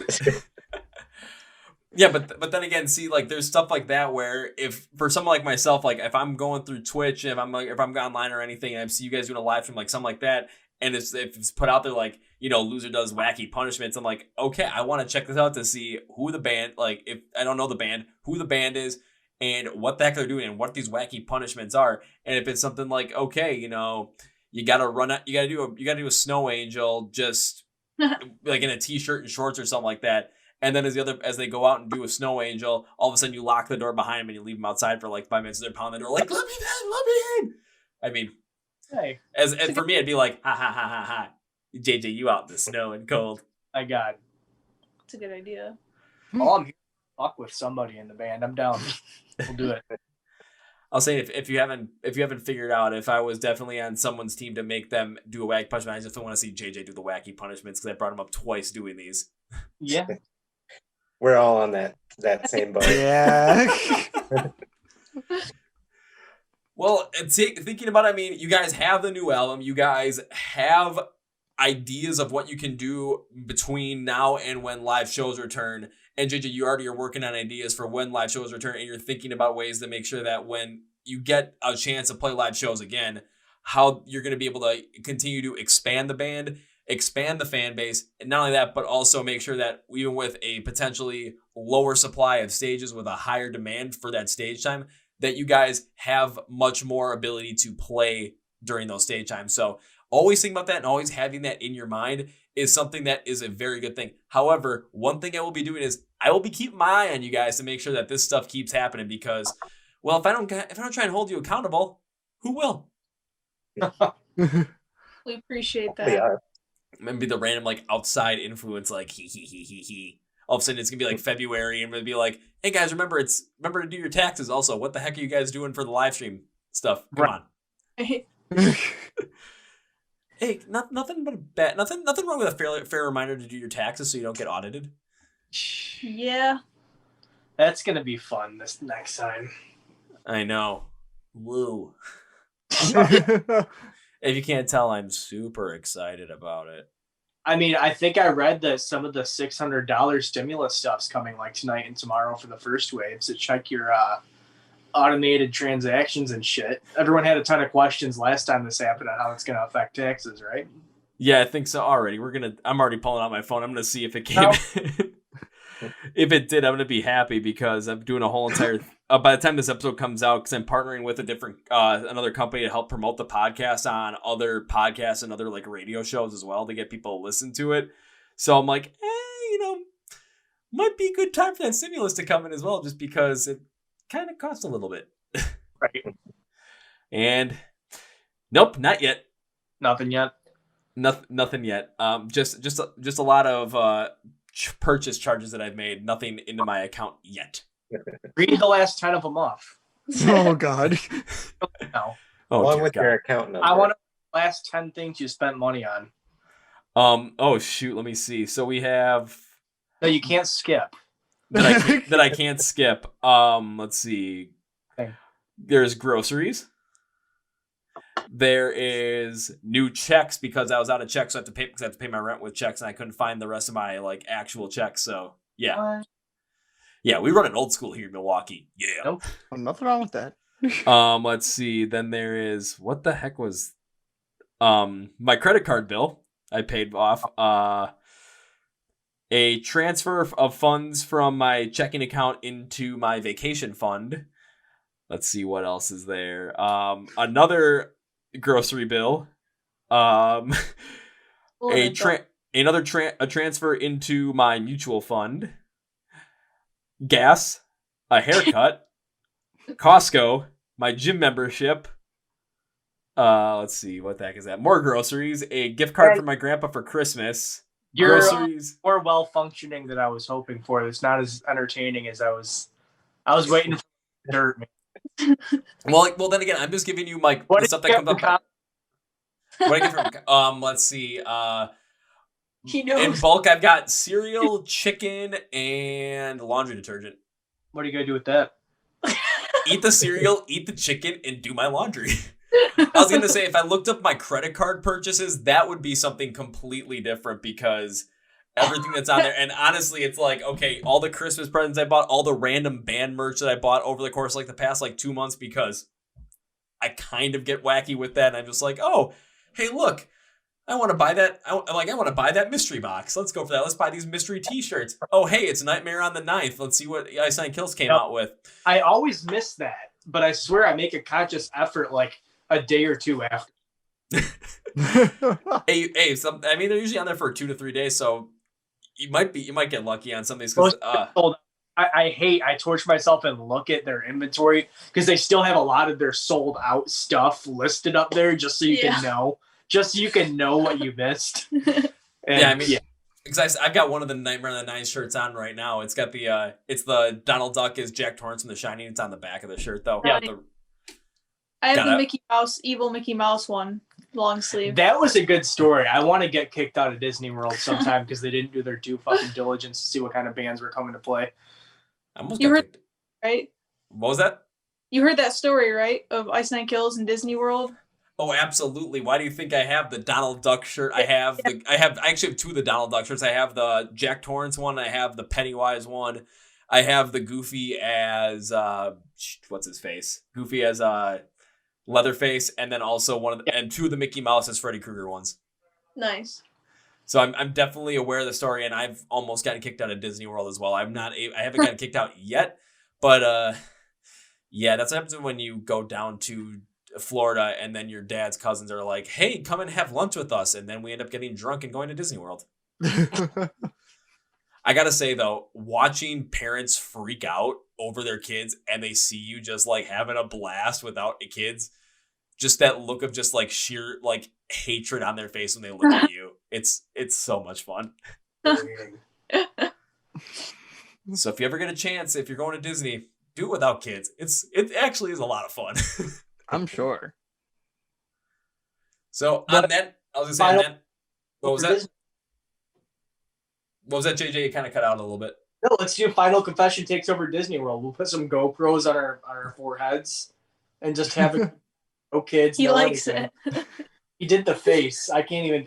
yeah, but then again, see, like there's stuff like that where if for someone like myself, like if I'm going through Twitch and if I'm online or anything and I see you guys doing a live stream like something like that, and if it's put out there like, loser does wacky punishments, I'm like, okay, I want to check this out to see who the band, like if I don't know the band, who the band is and what the heck they're doing and what these wacky punishments are. And if it's something like, okay, you gotta do a snow angel just like in a t-shirt and shorts or something like that. And then as they go out and do a snow angel, all of a sudden you lock the door behind them and you leave them outside for like 5 minutes. They're pounding the door like, let me in. I mean, hey, as for me, it'd be like, ha ha ha ha ha. JJ, you out in the snow and cold. I got. It's a good idea. Oh, I'm here to fuck with somebody in the band. I'm down. We'll do it. I'll say if you haven't figured out, if I was definitely on someone's team to make them do a wacky punishment, I just don't want to see JJ do the wacky punishments because I brought him up twice doing these. Yeah, we're all on that same boat. Yeah. Well, thinking about it, I mean, you guys have the new album. You guys have ideas of what you can do between now and when live shows return. And JJ, you already are working on ideas for when live shows return, and you're thinking about ways to make sure that when you get a chance to play live shows again, how you're going to be able to continue to expand the band, expand the fan base, and not only that, but also make sure that even with a potentially lower supply of stages with a higher demand for that stage time, that you guys have much more ability to play during those stage times. So always think about that, and always having that in your mind is something that is a very good thing. However, one thing I will be doing is I will be keeping my eye on you guys to make sure that this stuff keeps happening, because, well, if I don't try and hold you accountable, who will? We appreciate They that. are. Maybe the random like outside influence, like he. All of a sudden it's gonna be like February, and it'll be like, hey guys, remember to do your taxes. Also, what the heck are you guys doing for the live stream stuff? Come on. Hey, nothing wrong with a fair reminder to do your taxes so you don't get audited. Yeah. That's gonna be fun this next time. I know. Woo. If you can't tell, I'm super excited about it. I mean, I think I read that some of the $600 stimulus stuff's coming like tonight and tomorrow for the first wave. So check your automated transactions and shit. Everyone had a ton of questions last time this happened on how it's going to affect taxes, right? Yeah, I think so already. I'm already pulling out my phone. I'm going to see if it came. If it did, I'm going to be happy, because I'm doing a whole entire by the time this episode comes out, because I'm partnering with a different another company to help promote the podcast on other podcasts and other like radio shows as well, to get people to listen to it. So I'm like, might be a good time for that stimulus to come in as well, just because it kind of costs a little bit. Right. And nope, not yet. Nothing yet. Nothing yet. Just a lot of purchase charges that I've made. Nothing into my account yet. Read the last 10 of them off. Oh God. No. Along with your account number. I want the last 10 things you spent money on. Oh shoot, let me see. So we have No, you can't skip. that I can't skip. Let's see. Okay. There's groceries. There is new checks, because I was out of checks, so I have to pay my rent with checks, and I couldn't find the rest of my like actual checks. So yeah. Yeah, we run an old school here in Milwaukee. Yeah. Nope. Oh, nothing wrong with that. Let's see. Then there is, what the heck was my credit card bill I paid off. A transfer of funds from my checking account into my vacation fund. Let's see what else is there. Another grocery bill. A transfer into my mutual fund. Gas, a haircut, Costco, my gym membership. Let's see, what the heck is that? More groceries, a gift card from my grandpa for Christmas. You're Groceries. more well functioning than I was hoping for. It's not as entertaining as I was waiting for dirt. Man. Well, then again, I'm just giving you the stuff that comes up. What I get from let's see. He knows. In bulk, I've got cereal, chicken, and laundry detergent. What are you gonna do with that? Eat the cereal, eat the chicken, and do my laundry. I was gonna say, if I looked up my credit card purchases, that would be something completely different, because everything that's on there, and honestly, it's like, okay, all the Christmas presents I bought, all the random band merch that I bought over the course of like the past 2 months, because I kind of get wacky with that, and I'm just like, oh, hey, look, I want to buy that. I want to buy that mystery box. Let's go for that. Let's buy these mystery T-shirts. Oh, hey, it's Nightmare on the 9th. Let's see what Ice Nine Kills came out with. I always miss that, but I swear I make a conscious effort like a day or two after. hey, I mean, they're usually on there for 2 to 3 days, so you might get lucky on some of these. Cause, I torture myself and look at their inventory, because they still have a lot of their sold out stuff listed up there, just so you can know. Just so you can know what you missed. Because I've got one of the Nightmare on the 9th shirts on right now. It's got it's the Donald Duck as Jack Torrance from The Shining. It's on the back of the shirt, though. Yeah. I have the evil Mickey Mouse one, long sleeve. That was a good story. I want to get kicked out of Disney World sometime because they didn't do their due fucking diligence to see what kind of bands were coming to play. You heard, right? What was that? You heard that story, right? Of Ice Nine Kills in Disney World? Oh, absolutely. Why do you think I have the Donald Duck shirt? I actually have 2 of the Donald Duck shirts. I have the Jack Torrance one. I have the Pennywise one. I have the Goofy as what's his face? Goofy as Leatherface, and then also and 2 of the Mickey Mouse as Freddy Krueger ones. Nice. So I'm definitely aware of the story, and I've almost gotten kicked out of Disney World as well. I haven't gotten kicked out yet, but Yeah, that's what happens when you go down to Florida and then your dad's cousins are like, hey, come and have lunch with us. And then we end up getting drunk and going to Disney World. I got to say, though, watching parents freak out over their kids and they see you just like having a blast without kids, just that look of just like sheer like hatred on their face when they look at you. It's so much fun. So if you ever get a chance, if you're going to Disney, do it without kids. It actually is a lot of fun. I'm sure. So on that, I was gonna say on that. What was that? What was that, JJ? You kind of cut out a little bit. No, let's do Final Confession takes over Disney World. We'll put some GoPros on our foreheads and just have it. No kids. He no likes anything. it. He did the face. I can't even.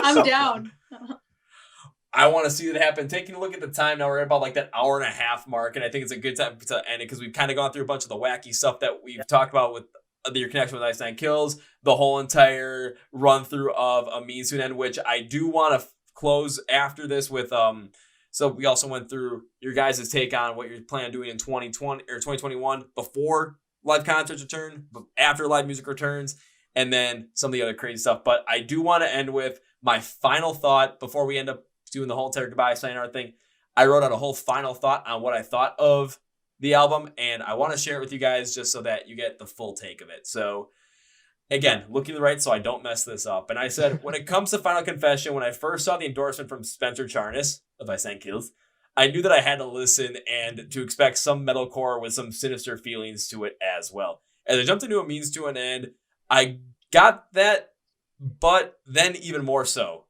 I'm down. I want to see that happen. Taking a look at the time now, we're at about like that hour and a half mark, and I think it's a good time to end it because we've kind of gone through a bunch of the wacky stuff that we've talked about with your connection with Ice Nine Kills, the whole entire run through of A Means to an End, which I do want to close after this with. So we also went through your guys' take on what you're planning on doing in 2020 or 2021 before live concerts return, after live music returns, and then some of the other crazy stuff. But I do want to end with my final thought before we end up doing the whole entire goodbye sayonara thing. I wrote out a whole final thought on what I thought of the album, and I want to share it with you guys just so that you get the full take of it. So again, looking to the right so I don't mess this up. And I said, when it comes to Final Confession, when I first saw the endorsement from Spencer Charnas of Ice Nine Kills, I knew that I had to listen and to expect some metalcore with some sinister feelings to it as well. As I jumped into A Means to an End, I got that, but then even more so.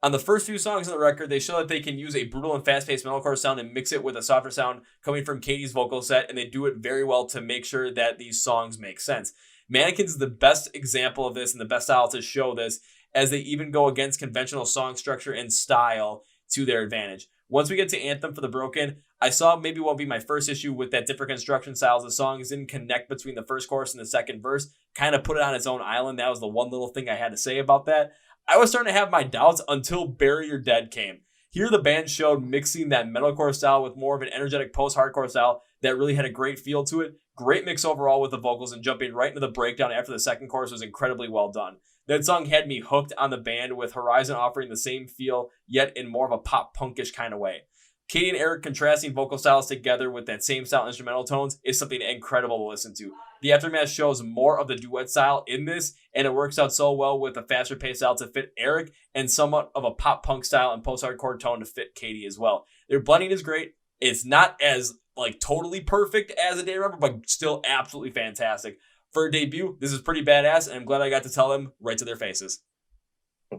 On the first few songs on the record, they show that they can use a brutal and fast-paced metalcore sound and mix it with a softer sound coming from Katie's vocal set, and they do it very well to make sure that these songs make sense. Mannequins is the best example of this and the best style to show this, as they even go against conventional song structure and style to their advantage. Once we get to Anthem for the Broken, I saw maybe what would be my first issue with that different construction styles. The songs didn't connect between the first chorus and the second verse, kind of put it on its own island. That was the one little thing I had to say about that. I was starting to have my doubts until Bury Your Dead came. Here the band showed mixing that metalcore style with more of an energetic post-hardcore style that really had a great feel to it. Great mix overall with the vocals, and jumping right into the breakdown after the second chorus was incredibly well done. That song had me hooked on the band, with Horizon offering the same feel, yet in more of a pop-punkish kind of way. Katie and Eric contrasting vocal styles together with that same style instrumental tones is something incredible to listen to. The Aftermath shows more of the duet style in this, and it works out so well with a faster paced style to fit Eric and somewhat of a pop-punk style and post-hardcore tone to fit Katie as well. Their blending is great. It's not as like totally perfect as A Day to Remember, but still absolutely fantastic. For a debut, this is pretty badass, and I'm glad I got to tell them right to their faces.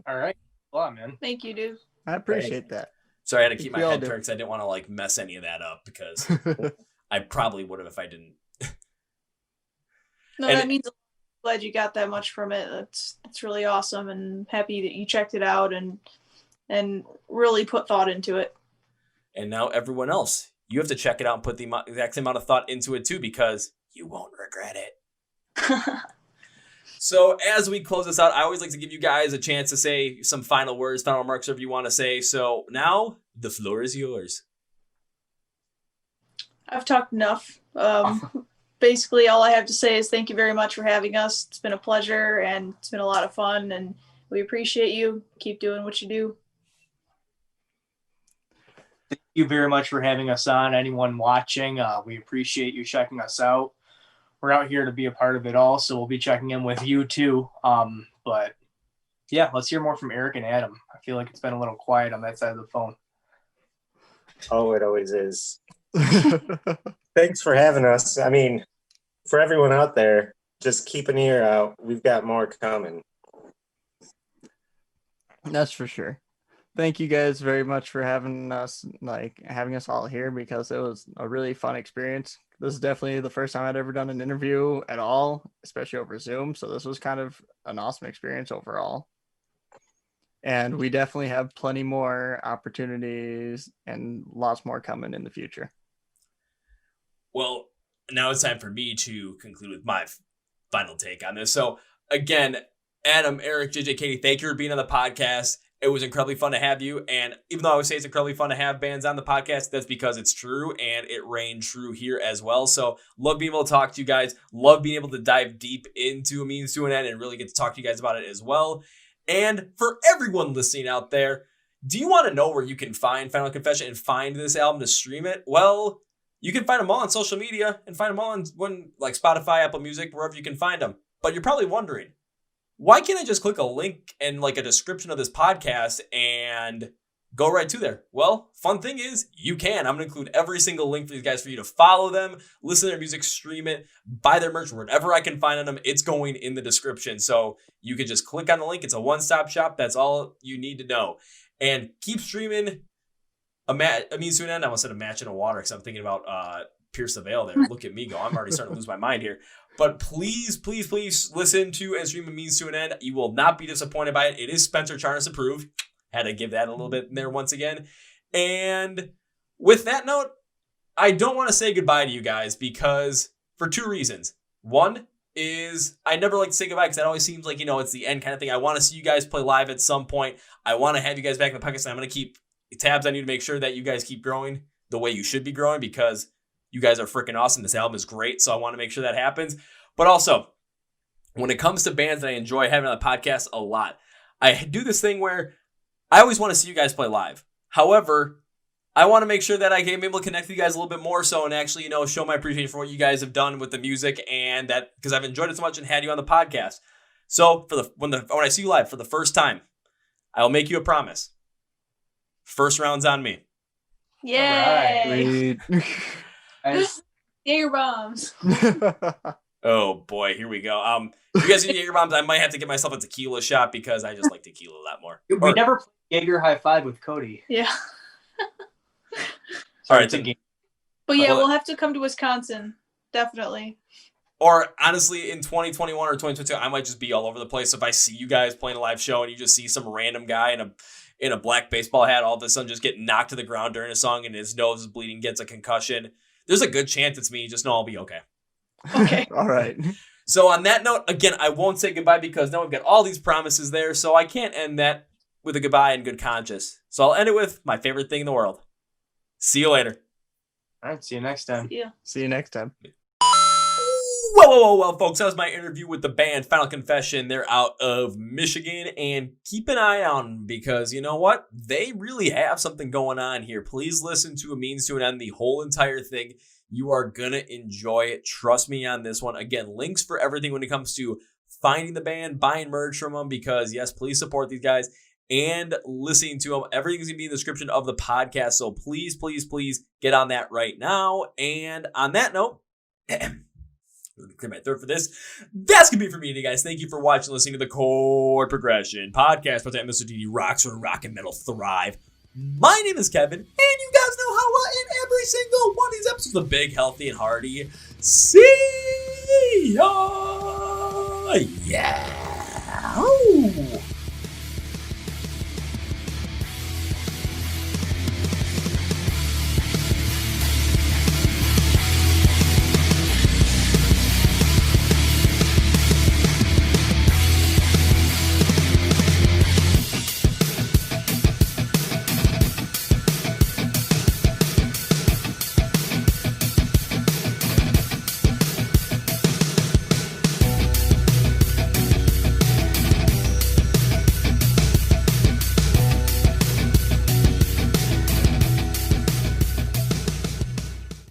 All right. Well, on, man. Thank you, dude. I appreciate that. Sorry, I had to keep my head do. turned because I didn't want to like mess any of that up, because I probably would have if I didn't. No, And- that means I'm glad you got that much from it. That's really awesome, and happy that you checked it out and really put thought into it. And now everyone else, you have to check it out and put the exact same amount of thought into it too, because you won't regret it. So as we close this out, I always like to give you guys a chance to say some final words, final remarks, whatever you want to say. So now the floor is yours. I've talked enough. Basically, all I have to say is thank you very much for having us. It's been a pleasure, and it's been a lot of fun, and we appreciate you. Keep doing what you do. Thank you very much for having us on. Anyone watching, we appreciate you checking us out. We're out here to be a part of it all, so we'll be checking in with you too. But yeah, let's hear more from Eric and Adam. I feel like it's been a little quiet on that side of the phone. Oh, it always is. Thanks for having us. I mean, for everyone out there, just keep an ear out. We've got more coming. That's for sure. Thank you guys very much for having us all here, because it was a really fun experience. This is definitely the first time I'd ever done an interview at all, especially over Zoom. So this was kind of an awesome experience overall. And we definitely have plenty more opportunities and lots more coming in the future. Well, now it's time for me to conclude with my final take on this. So again, Adam, Eric, JJ, Katie, thank you for being on the podcast. It was incredibly fun to have you. And even though I would say it's incredibly fun to have bands on the podcast, that's because it's true, and it reigned true here as well. So love being able to talk to you guys. Love being able to dive deep into A Means to an End and really get to talk to you guys about it as well. And for everyone listening out there, do you want to know where you can find Final Confession and find this album to stream it? Well, you can find them all on social media and find them all on like Spotify, Apple Music, wherever you can find them. But you're probably wondering, why can't I just click a link and like a description of this podcast and go right to there? Well, fun thing is you can. I'm going to include every single link for these guys for you to follow them, listen to their music, stream it, buy their merch, whatever I can find on them. It's going in the description. So you can just click on the link. It's a one-stop shop. That's all you need to know. And keep streaming A Means to an End. I almost said A Match in the Water because I'm thinking about Pierce the Veil there. Look at me go. I'm already starting to lose my mind here. But please, please, please listen to and stream A Means to an End. You will not be disappointed by it. It is Spencer Charnas approved. Had to give that a little bit in there once again. And with that note, I don't want to say goodbye to you guys because for two reasons. One is I never like to say goodbye because that always seems like, it's the end kind of thing. I want to see you guys play live at some point. I want to have you guys back in the podcast. And I'm going to keep tabs on you to make sure that you guys keep growing the way you should be growing because you guys are freaking awesome. This album is great, so I want to make sure that happens. But also, when it comes to bands that I enjoy having on the podcast a lot, I do this thing where I always want to see you guys play live. However, I want to make sure that I can be able to connect with you guys a little bit more so and actually, show my appreciation for what you guys have done with the music and that because I've enjoyed it so much and had you on the podcast. So when I see you live for the first time, I'll make you a promise. First round's on me. Yay! Nice. Jaeger bombs. Oh boy, here we go. You guys need Jaeger bombs. I might have to get myself a tequila shot because I just like tequila a lot more. We never played Jaeger High Five with Cody. Yeah. All right, but yeah, we'll have to come to Wisconsin. Definitely. Or honestly, in 2021 or 2022, I might just be all over the place. If I see you guys playing a live show and you just see some random guy in a black baseball hat all of a sudden just get knocked to the ground during a song and his nose is bleeding, gets a concussion, there's a good chance it's me. Just know I'll be okay. Okay. All right. So on that note, again, I won't say goodbye because now we've got all these promises there, so I can't end that with a goodbye in good conscience. So I'll end it with my favorite thing in the world. See you later. All right, see you next time. Yeah. See you next time. Well, folks, that was my interview with the band Final Confession. They're out of Michigan, and keep an eye on them because you know what? They really have something going on here. Please listen to A Means to an End, the whole entire thing. You are going to enjoy it. Trust me on this one. Again, links for everything when it comes to finding the band, buying merch from them because, yes, please support these guys and listening to them. Everything's going to be in the description of the podcast, so please, please, please get on that right now. And on that note, clear my throat for this. That's going to be for me today, guys. Thank you for watching and listening to the Chord Progression podcast. But Mr. DD rocks where rock and metal thrive. My name is Kevin, and you guys know how in every single one of these episodes of Big, Healthy, and Hearty. See ya! Yeah! Ooh.